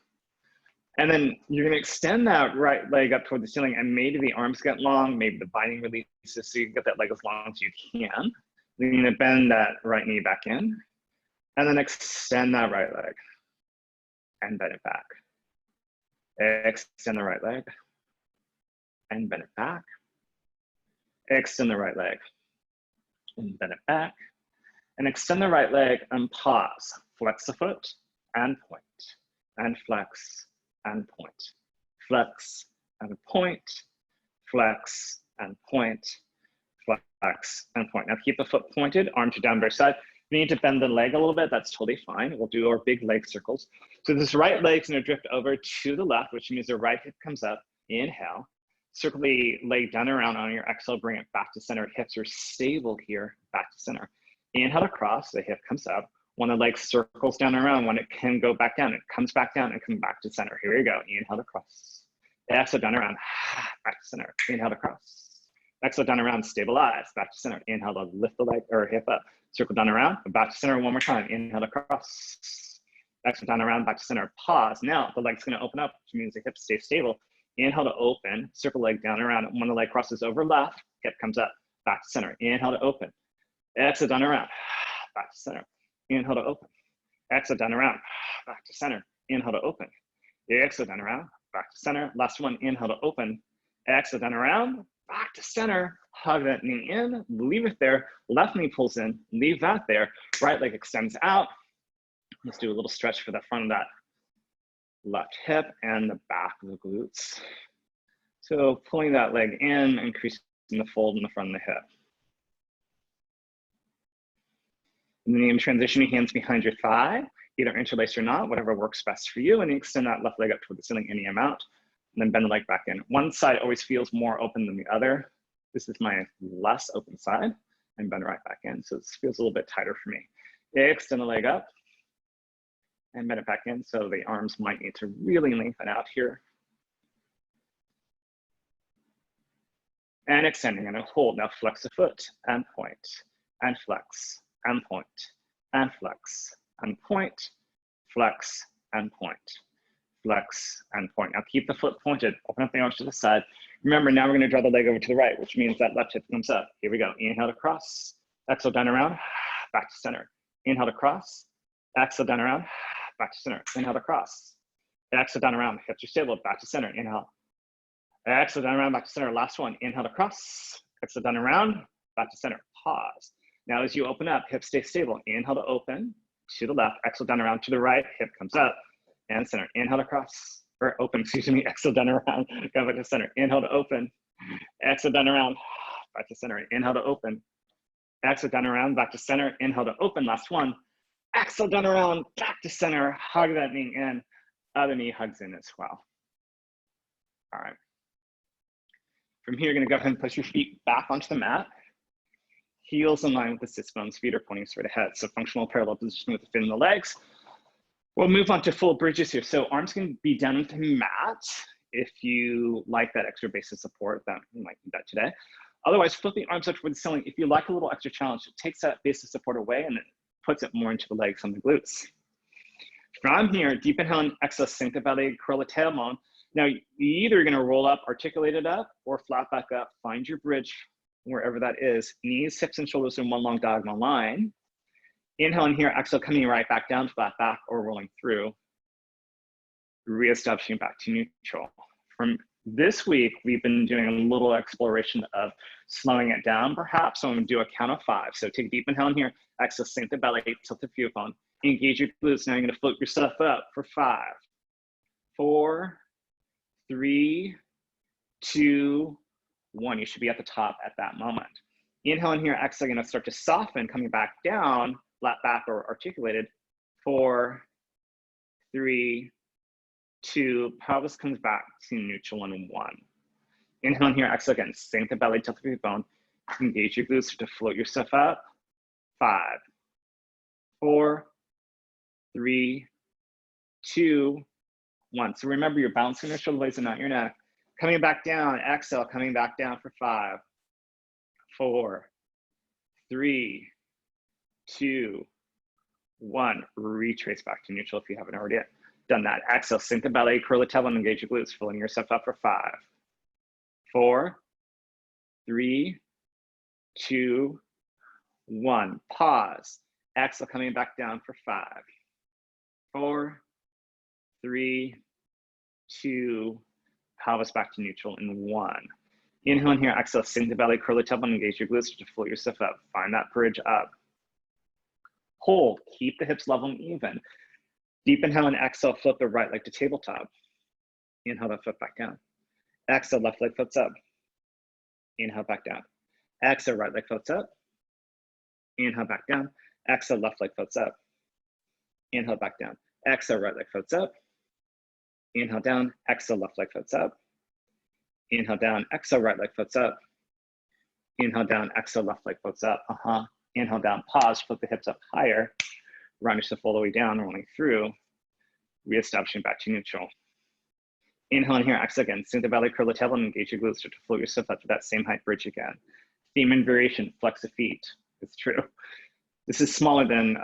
And then you're gonna extend that right leg up toward the ceiling, and maybe the arms get long, maybe the binding releases, so you can get that leg as long as you can. Then you're gonna bend that right knee back in, and then extend that right leg and bend it back. Extend the right leg and bend it back. Extend the right leg and bend it back. And extend the right leg and pause. Flex the foot and point, and flex and point. Flex and point, flex and point, flex and point. Now keep the foot pointed, arms are down by your side. If you need to bend the leg a little bit, that's totally fine. We'll do our big leg circles. So this right leg's gonna drift over to the left, which means the right hip comes up. Inhale. Circle the leg down and around on your exhale, bring it back to center. Hips are stable here, back to center. Inhale to cross, the hip comes up. When the leg circles down and around, when it can go back down, it comes back down and come back to center. Here we go, inhale to cross. Exhale down around, back to center. Inhale to cross. Exhale down around, stabilize, back to center. Inhale to lift the leg or hip up. Circle down around, back to center one more time. Inhale to cross. Exhale down around, back to center. Pause. Now the leg's gonna open up, which means the hips stay stable. Inhale to open, circle leg down around. When the leg crosses over left, hip comes up, back to center. Inhale to open. Exhale down around, back to center. Inhale to open. Exhale down around, back to center. Inhale to open. Exhale down around, back to center. Last one, inhale to open. Exhale down around, back to center. Hug that knee in, leave it there. Left knee pulls in, leave that there. Right leg extends out. Let's do a little stretch for the front of that left hip and the back of the glutes. So pulling that leg in, increasing the fold in the front of the hip. And then you transition your hands behind your thigh, either interlace or not, whatever works best for you. And you extend that left leg up toward the ceiling any amount, and then bend the leg back in. One side always feels more open than the other. This is my less open side, and bend right back in. So this feels a little bit tighter for me. Extend the leg up and bend it back in. So the arms might need to really lengthen out here. And extending and hold. Now flex the foot and point, and flex, and point, and flex, and point, flex, and point, flex, and point. Now keep the foot pointed, open up the arms to the side. Remember, now we're gonna draw the leg over to the right, which means that left hip comes up. Here we go, inhale to cross, exhale down around, back to center. Inhale to cross, exhale down around, back to center. Inhale to cross, exhale down around, hips are stable, back to center, inhale. Exhale down around, back to center, last one. Inhale to cross, exhale down around, back to center, pause. Now as you open up, hips stay stable. Inhale to open to the left, exhale down around to the right, hip comes up and center. Inhale to cross, or open, excuse me, exhale down around, go back to center. Inhale to open, exhale down around, back to center. Inhale to open, exhale down around, back to center. Inhale to open, last one. Exhale down around, back to center, hug that knee in, other knee hugs in as well. All right. From here, you're gonna go ahead and place your feet back onto the mat. Heels in line with the sits bones, feet are pointing straight ahead. So functional parallel position with the fin in the legs. We'll move on to full bridges here. So arms can be down with the mat. If you like that extra base of support, that you might need that today. Otherwise, flip the arms up toward the ceiling. If you like a little extra challenge, it takes that base of support away and it puts it more into the legs and the glutes. From here, deep inhale and exhale, sink the belly, curl the tailbone. Now, you're either gonna roll up, articulate it up, or flat back up. Find your bridge wherever that is. Knees, hips, and shoulders in one long diagonal line. Inhale in here, exhale, coming right back down, flat back, or rolling through. Reestablishing back to neutral. From this week, we've been doing a little exploration of slowing it down, perhaps. So I'm gonna do a count of 5. So take a deep inhale in here, exhale, sink the belly, tilt the futon, engage your glutes. Now you're gonna float yourself up for 5, 4, 3, 2, 1. You should be at the top at that moment. Inhale in here, exhale, you're gonna start to soften, coming back down, flat back or articulated. 4, 3, 2, pelvis comes back to neutral in 1. Inhale in here, exhale again, sink the belly, tilt the bone, engage your glutes to float yourself up. 5, 4, 3, 2, 1. So remember, you're bouncing your shoulder blades and not your neck. Coming back down, exhale, coming back down for 5, 4, 3, 2, 1. Retrace back to neutral if you haven't already done that. Exhale, sink the belly, curl the tailbone, engage your glutes, filling yourself up for 5, 4, 3, 2, 1. Pause. Exhale, coming back down for 5, 4, 3, 2, pelvis back to neutral in 1. Inhale in here, exhale, sink the belly, curl the tailbone, engage your glutes to float yourself up. Find that bridge up. Hold, keep the hips level and even. Deep inhale and exhale, flip the right leg to tabletop. Inhale, that foot back down. Exhale, left leg floats up. Inhale, back down. Exhale, right leg floats up. Inhale, back down. Exhale, left leg floats up. Inhale, back down. Exhale, right leg floats up. Inhale, down. Exhale, left leg floats up. Inhale, down. Exhale, right leg floats up. Inhale, down. Exhale, left leg floats up. Inhale, down. Pause. Flip the hips up higher. Round yourself all the way down, rolling through. Reestablishing back to neutral. Inhale in here. Exhale again. Sink the belly, curl the tailbone, engage your glutes to float yourself up to that same height bridge again. Theme and variation. Flex the feet. It's true. This is smaller than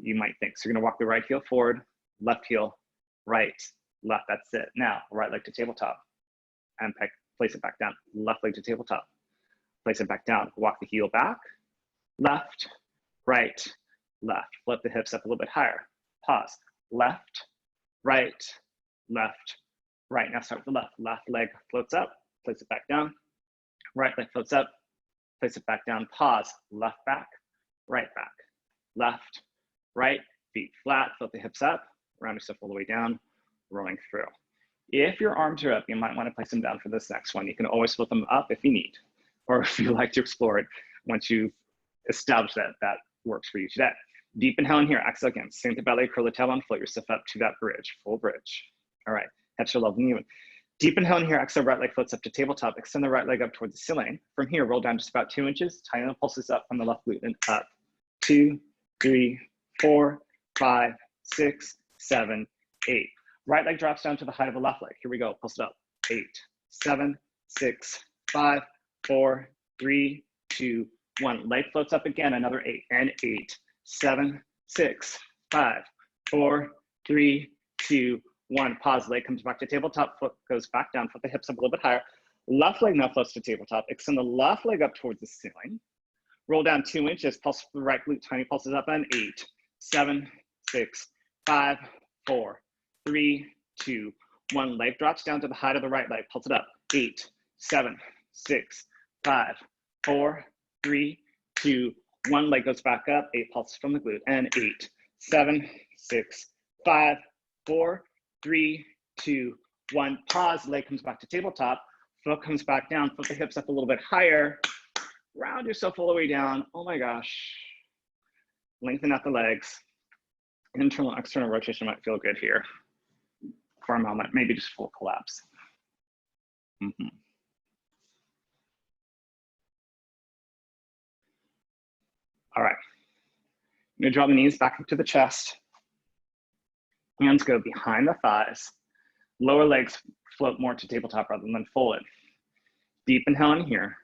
you might think. So you're gonna walk the right heel forward, left heel, right, left. That's it. Now, right leg to tabletop and place it back down. Left leg to tabletop, place it back down. Walk the heel back, left, right, left. Flip the hips up a little bit higher. Pause. Left, right, left, right. Now start with the left. Left leg floats up, place it back down. Right leg floats up, place it back down. Pause. Left back, right back. Left, right, feet flat, flip the hips up, round yourself all the way down, rolling through. If your arms are up, you might want to place them down for this next one. You can always flip them up if you need, or if you like to explore it once you've established that that works for you today. Deep inhale in here, exhale again, sink the belly, curl the tailbone, float yourself up to that bridge, full bridge. All right, hips are level and even. Deep inhale in here, exhale, right leg floats up to tabletop, extend the right leg up towards the ceiling. From here, roll down just about 2 inches, tighten the pulses up from the left glute and up. 2, 3, 4, 5, 6, 7, 8. Right leg drops down to the height of the left leg. Here we go, pulse it up. 8, 7, 6, 5, 4, 3, 2, 1. Leg floats up again, another 8, and 8, 7, 6, 5, 4, 3, 2, 1. Pause, leg comes back to tabletop, foot goes back down, foot the hips up a little bit higher. Left leg now floats to tabletop. Extend the left leg up towards the ceiling. Roll down 2 inches, pulse the right glute, tiny pulses up, and 8, 7, 6, 5, 4, 3, 2, 1. Leg drops down to the height of the right leg, pulse it up. 8, 7, 6, 5, 4, 3, 2, 1. Leg goes back up, 8 pulses from the glute, and 8, 7, 6, 5, 4, 3, 2, 1. Pause, leg comes back to tabletop, foot comes back down, flip the hips up a little bit higher. Round yourself all the way down. Oh my gosh. Lengthen out the legs. Internal, external rotation might feel good here for a moment, maybe just full collapse. All right. You're gonna draw the knees back into the chest. Hands go behind the thighs. Lower legs float more to tabletop rather than folded. Deep inhale in here.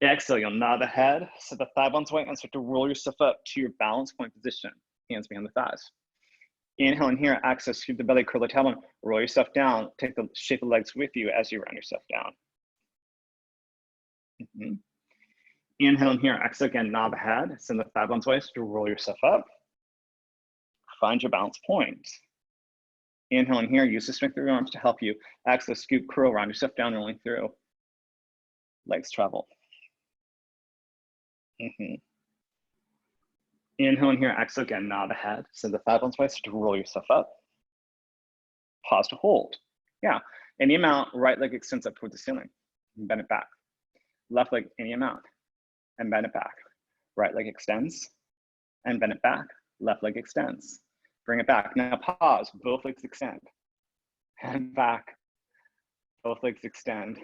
Exhale, you'll nod the head, set the thigh bones away, and start to roll yourself up to your balance point position. Hands behind the thighs. Inhale in here, access to the belly, curl the tailbone, roll yourself down, take the shape of the legs with you as you round yourself down. Inhale in here, exhale again, nod the head, send the thigh bones away, start to roll yourself up. Find your balance point. Inhale in here, use the strength of your arms to help you. Exhale, scoop, curl, round yourself down, rolling through. Legs travel. Inhale in here, exhale again, nod the head, send the thigh bones away, start to roll yourself up. Pause to hold. Yeah, any amount, right leg extends up towards the ceiling, bend it back. Left leg, any amount, and bend it back. Right leg extends, and bend it back. Left leg extends. Bring it back. Now pause, both legs extend. And back, both legs extend.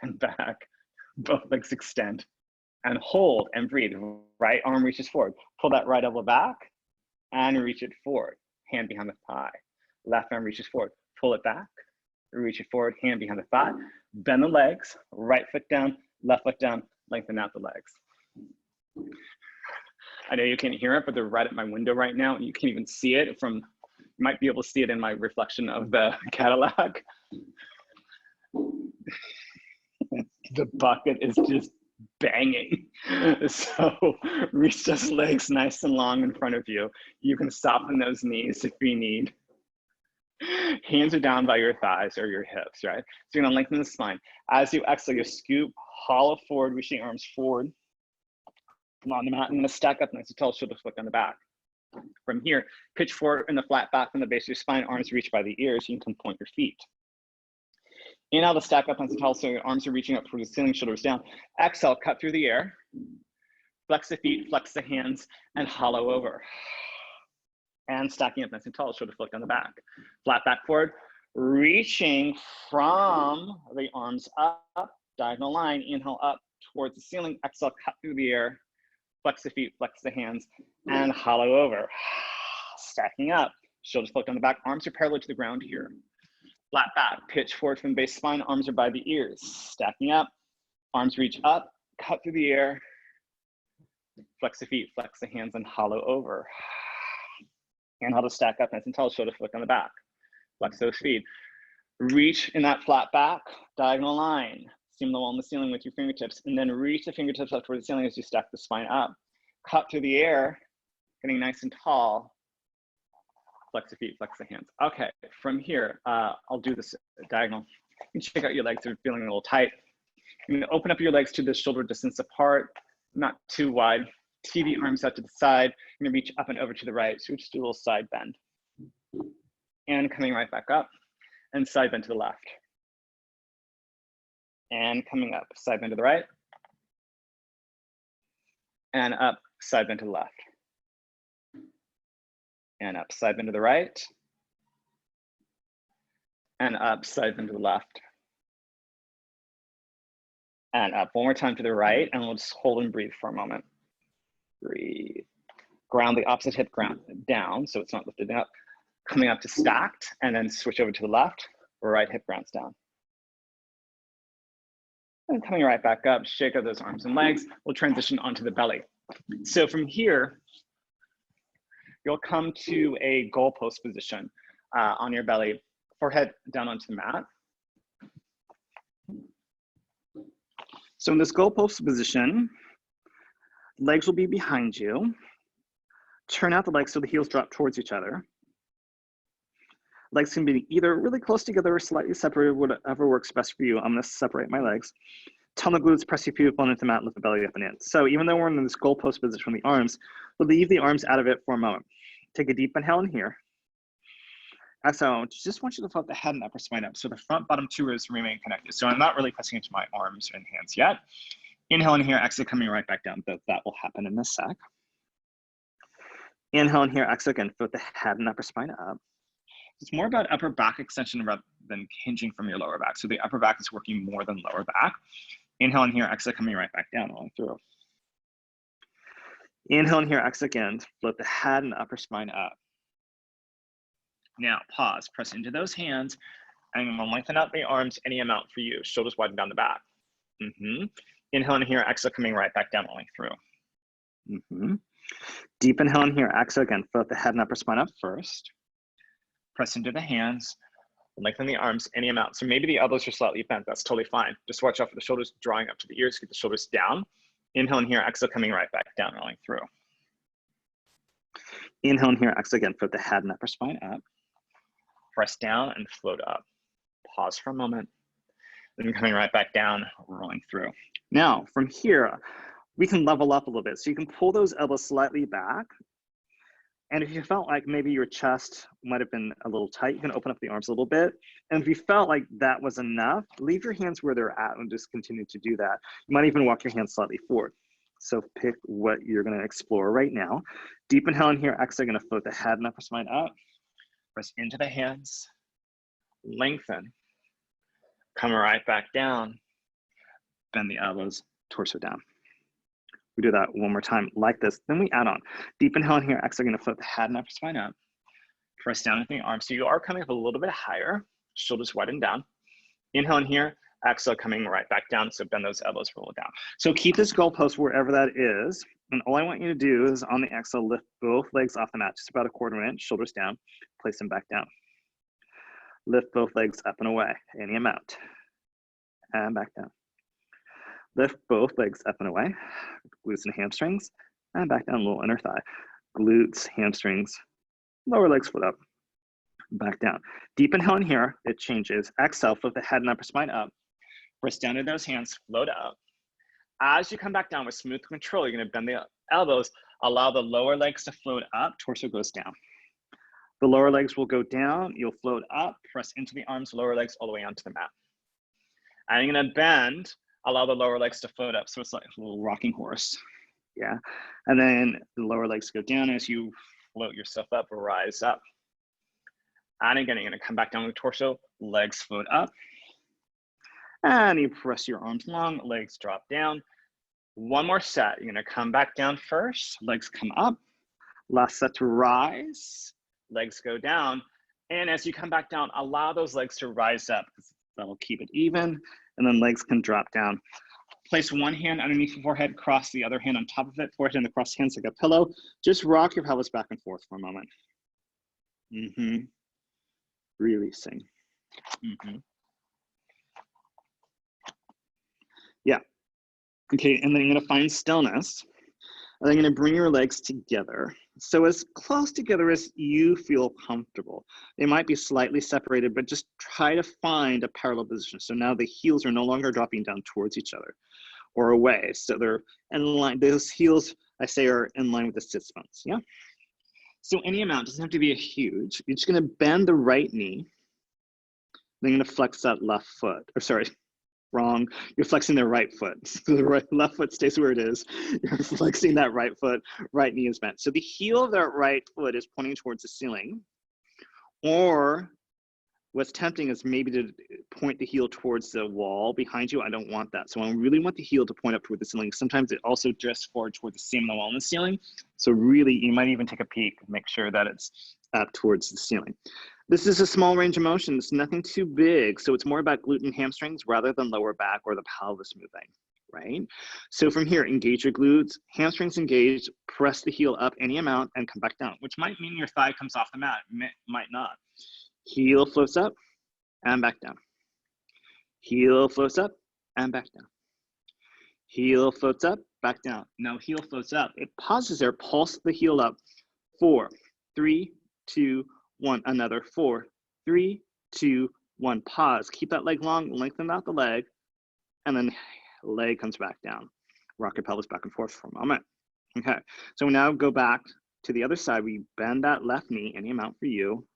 And back, both legs extend. And hold and breathe. Right arm reaches forward. Pull that right elbow back and reach it forward. Hand behind the thigh. Left arm reaches forward. Pull it back, reach it forward, hand behind the thigh. Bend the legs, right foot down, left foot down, lengthen out the legs. I know you can't hear it, but they're right at my window right now. And you can't even see it from, you might be able to see it in my reflection of the Cadillac. The bucket is just banging. So reach those legs nice and long in front of you. You can soften those knees if you need. Hands are down by your thighs or your hips, right? So you're gonna lengthen the spine. As you exhale, you scoop, hollow forward, reaching arms forward. Come on the mat, I'm gonna stack up nice and tall, shoulders flick on the back. From here, pitch forward in the flat back from the base of your spine, arms reach by the ears, you can point your feet. Inhale to stack up nice and tall, so your arms are reaching up towards the ceiling, shoulders down. Exhale, cut through the air. Flex the feet, flex the hands, and hollow over. And stacking up nice and tall, shoulder flick on the back. Flat back forward, reaching from the arms up, diagonal line, inhale up towards the ceiling, exhale, cut through the air, flex the feet, flex the hands, and hollow over. Stacking up, shoulders flicked on the back, arms are parallel to the ground here. Flat back, pitch forward from the base spine, arms are by the ears. Stacking up, arms reach up, cut through the air, flex the feet, flex the hands, and hollow over. Inhale to stack up nice and tall, shoulder flick on the back. Flex those feet. Reach in that flat back, diagonal line. Seam the wall in the ceiling with your fingertips, and then reach the fingertips up towards the ceiling as you stack the spine up. Cut through the air, getting nice and tall. Flex the feet, flex the hands. Okay, from here, I'll do this diagonal. You can check out your legs if you're feeling a little tight. You're gonna open up your legs to the shoulder distance apart, not too wide. TV arms out to the side. You're gonna reach up and over to the right. So we just do a little side bend. And coming right back up and side bend to the left. And coming up, side bend to the right. And up, side bend to the left. And up, side bend to the right. And up, side bend to the left. And up, one more time to the right, and we'll just hold and breathe for a moment. Breathe. Ground the opposite hip ground down, so it's not lifted up. Coming up to stacked, and then switch over to the left, right hip grounds down. And coming right back up, shake out those arms and legs. We'll transition onto the belly. So from here, you'll come to a goalpost position on your belly, forehead down onto the mat. So in this goalpost position, legs will be behind you. Turn out the legs so the heels drop towards each other. Legs can be either really close together or slightly separated, whatever works best for you. I'm gonna separate my legs. Tone the glutes, press your feet up onto the mat, lift the belly up and in. So even though we're in this goalpost position from the arms, we'll leave the arms out of it for a moment. Take a deep inhale in here. Exhale, just want you to float the head and upper spine up. So the front bottom two ribs remain connected. So I'm not really pressing into my arms and hands yet. Inhale in here, exhale, coming right back down, but that will happen in a sec. Inhale in here, exhale again, float the head and upper spine up. It's more about upper back extension rather than hinging from your lower back. So the upper back is working more than lower back. Inhale in here, exhale, coming right back down, rolling through. Inhale in here, exhale again. Float the head and the upper spine up. Now pause, press into those hands, and I'm gonna lengthen out the arms any amount for you. Shoulders widen down the back. Inhale in here, exhale coming right back down, rolling through. Deep inhale in here, exhale again. Float the head and upper spine up first. Press into the hands, lengthen the arms any amount. So maybe the elbows are slightly bent, that's totally fine. Just watch out for the shoulders drawing up to the ears, keep the shoulders down. Inhale in here, exhale coming right back down, rolling through. Inhale in here, exhale again, float the head and upper spine up. Press down and float up. Pause for a moment. Then coming right back down, rolling through. Now, from here, we can level up a little bit. So you can pull those elbows slightly back. And if you felt like maybe your chest might have been a little tight, you can open up the arms a little bit. And if you felt like that was enough, leave your hands where they're at and just continue to do that. You might even walk your hands slightly forward. So pick what you're gonna explore right now. Deep inhale in here, exhale, gonna float the head and upper spine up. Press into the hands, lengthen. Come right back down, bend the elbows, torso down. We do that one more time like this, then we add on. Deep inhale in here, exhale, gonna float the head and upper spine up. Press down with the arms. So you are coming up a little bit higher, shoulders widen down. Inhale in here, exhale coming right back down, so bend those elbows, roll down. So keep this goalpost wherever that is, and all I want you to do is on the exhale, lift both legs off the mat, just about a 1/4 inch, shoulders down, place them back down. Lift both legs up and away, any amount, and back down. Lift both legs up and away, glutes and hamstrings, and back down, little inner thigh. Glutes, hamstrings, lower legs foot up, back down. Deep inhale in here, it changes. Exhale, flip the head and upper spine up. Press down to those hands, float up. As you come back down with smooth control, you're gonna bend the elbows, allow the lower legs to float up, torso goes down. The lower legs will go down, you'll float up, press into the arms, lower legs all the way onto the mat. And you're gonna bend, allow the lower legs to float up. So it's like a little rocking horse, yeah? And then the lower legs go down as you float yourself up, rise up. And again, you're gonna come back down with torso, legs float up. And you press your arms long, legs drop down. One more set, you're gonna come back down first, legs come up. Last set to rise, legs go down. And as you come back down, allow those legs to rise up, because that'll keep it even. And then legs can drop down. Place one hand underneath your forehead, cross the other hand on top of it, forehead and across hands like a pillow. Just rock your pelvis back and forth for a moment. Releasing. Yeah. Okay, and then you're gonna find stillness. And then you're gonna bring your legs together. So as close together as you feel comfortable. They might be slightly separated, but just try to find a parallel position. So now the heels are no longer dropping down towards each other or away. So they're in line, those heels, I say, are in line with the sit bones, yeah? So any amount, doesn't have to be a huge. You're just gonna bend the right knee. Then you're gonna flex that left foot, or sorry, wrong. You're flexing the right foot. So the left foot stays where it is. You're flexing that right foot, right knee is bent. So the heel of that right foot is pointing towards the ceiling. Or what's tempting is maybe to point the heel towards the wall behind you. I don't want that. So I really want the heel to point up toward the ceiling. Sometimes it also drifts forward toward the seam of the wall in the ceiling. So really, you might even take a peek, make sure that it's up towards the ceiling. This is a small range of motion. It's nothing too big. So it's more about glute and hamstrings rather than lower back or the pelvis moving, right? So from here, engage your glutes, hamstrings engaged, press the heel up any amount and come back down, which might mean your thigh comes off the mat, might not. Heel floats up and back down. Heel floats up and back down. Heel floats up, back down. Now heel floats up. It pauses there, pulse the heel up. 4, 3, 2, 1. Another 4, 3, 2, 1. Pause. Keep that leg long, lengthen out the leg, and then leg comes back down. Rock your pelvis back and forth for a moment. Okay, so we now go back to the other side. We bend that left knee, any amount for you,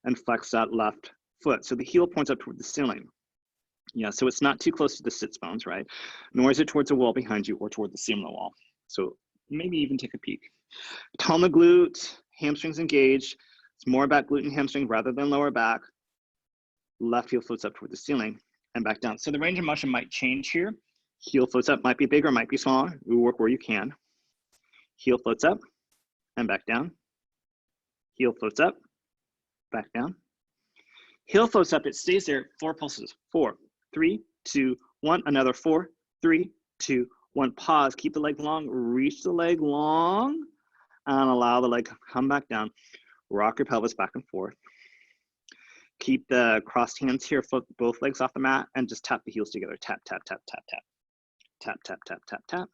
and flex that left foot. So the heel points up toward the ceiling. Yeah, so it's not too close to the sits bones, right? Nor is it towards the wall behind you or toward the seam of the wall. So maybe even take a peek. Tone the glutes, hamstrings engaged. It's more about glute and hamstring rather than lower back. Left heel floats up toward the ceiling and back down. So the range of motion might change here. Heel floats up, might be bigger, might be smaller. We work where you can. Heel floats up and back down. Heel floats up, back down. Heel floats up, it stays there, 4 pulses. 4, 3, 2, 1, another 4, 3, 2, 1. Pause, keep the leg long, reach the leg long, and allow the leg to come back down. Rock your pelvis back and forth. Keep the crossed hands here, flip both legs off the mat, and just tap the heels together. Tap, tap, tap, tap, tap. Tap, tap, tap, tap, tap.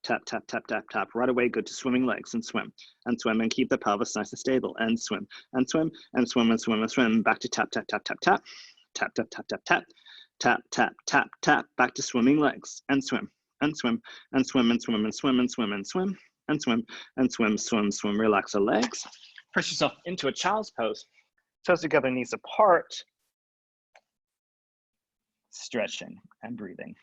Tap, tap, tap, tap, tap. Right away, go to swimming legs and swim, and keep the pelvis nice and stable, and swim, and swim, and swim, and swim, and swim. Back to tap, tap, tap, tap, tap. Tap, tap, tap, tap, tap. Tap, tap, tap, tap. Back to swimming legs, and swim, and swim, and swim, and swim, and swim, and swim, and swim, and swim, and swim, swim, swim. Relax the legs. Press yourself into a child's pose. Toes together, knees apart. Stretching and breathing.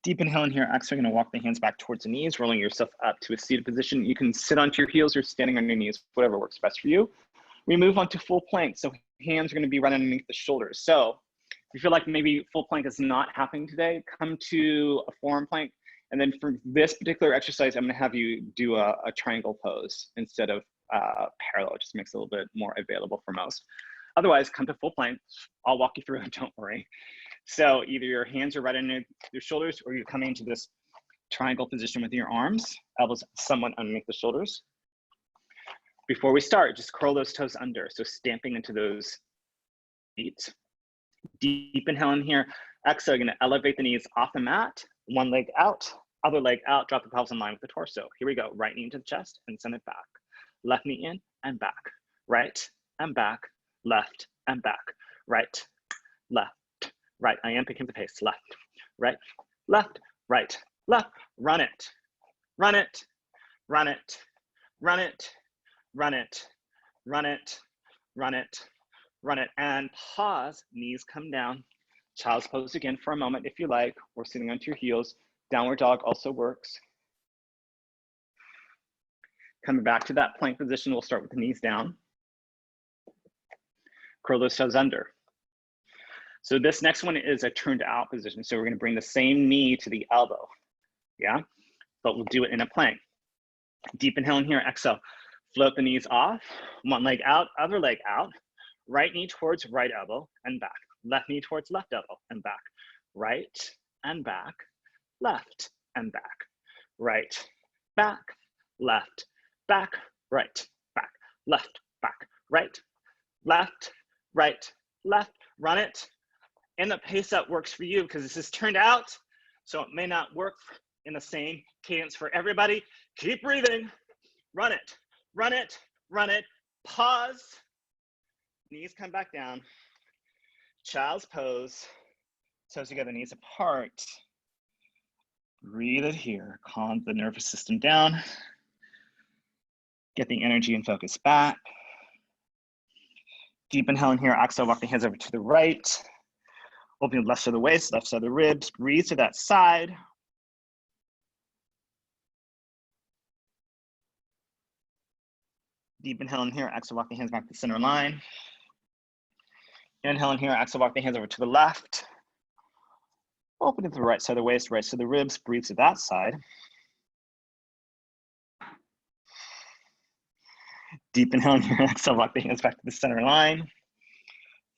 Deep inhale in here. Exhale, you're going to walk the hands back towards the knees, rolling yourself up to a seated position. You can sit onto your heels or standing on your knees, whatever works best for you. We move on to full plank. So hands are going to be right underneath the shoulders. So if you feel like maybe full plank is not happening today, come to a forearm plank. And then for this particular exercise, I'm going to have you do a triangle pose instead of parallel. It just makes it a little bit more available for most. Otherwise, come to full plank. I'll walk you through it, don't worry. So either your hands are right underneath your shoulders, or you're coming into this triangle position with your arms, elbows somewhat underneath the shoulders. Before we start, just curl those toes under. So stamping into those feet. Deep inhale in here. Exhale, you're gonna elevate the knees off the mat. One leg out, other leg out. Drop the pelvis in line with the torso. Here we go. Right knee into the chest and send it back. Left knee in and back. Right and back. Left and back. Right, left. Right, I am picking the pace. Left, right, left, right, left. Run it, run it, run it, run it, run it, run it, run it, run it. And pause, knees come down. Child's pose again for a moment if you like, or sitting onto your heels. Downward dog also works. Coming back to that plank position, we'll start with the knees down. Curl those toes under. So this next one is a turned out position. So we're going to bring the same knee to the elbow. Yeah, but we'll do it in a plank. Deep inhale in here, exhale. Float the knees off. One leg out, other leg out. Right knee towards right elbow and back. Left knee towards left elbow and back. Right and back. Left and back. Right, back, left, back, right, back, left, back, right, left, right, left. Run it. And the pace that works for you, because this is turned out, so it may not work in the same cadence for everybody. Keep breathing. Run it, run it, run it. Pause. Knees come back down. Child's pose. Toes together, knees apart. Breathe it here. Calm the nervous system down. Get the energy and focus back. Deep inhale in here. Exhale, walk the hands over to the right. Open the left side of the waist, left side of the ribs. Breathe to that side. Deep inhale in here. Exhale, walk the hands back to the center line. Inhale in here. Exhale, walk the hands over to the left. Open to the right side of the waist, right side of the ribs. Breathe to that side. Deep inhale in here. Exhale, walk the hands back to the center line.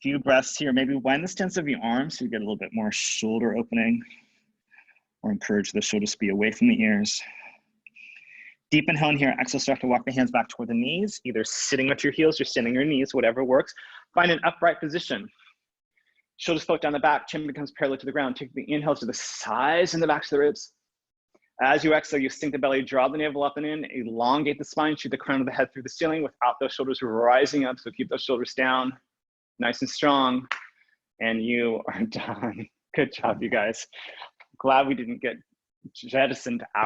Few breaths here. Maybe wind the stance of your arms so you get a little bit more shoulder opening, or encourage the shoulders to be away from the ears. Deep inhale in here. Exhale, start to walk the hands back toward the knees, either sitting at your heels or standing on your knees, whatever works. Find an upright position. Shoulders float down the back, chin becomes parallel to the ground. Take the inhale to the sides and the backs of the ribs. As you exhale, you sink the belly, draw the navel up and in, elongate the spine, shoot the crown of the head through the ceiling without those shoulders rising up. So keep those shoulders down. Nice and strong, and you are done. Good job, you guys. Glad we didn't get jettisoned out.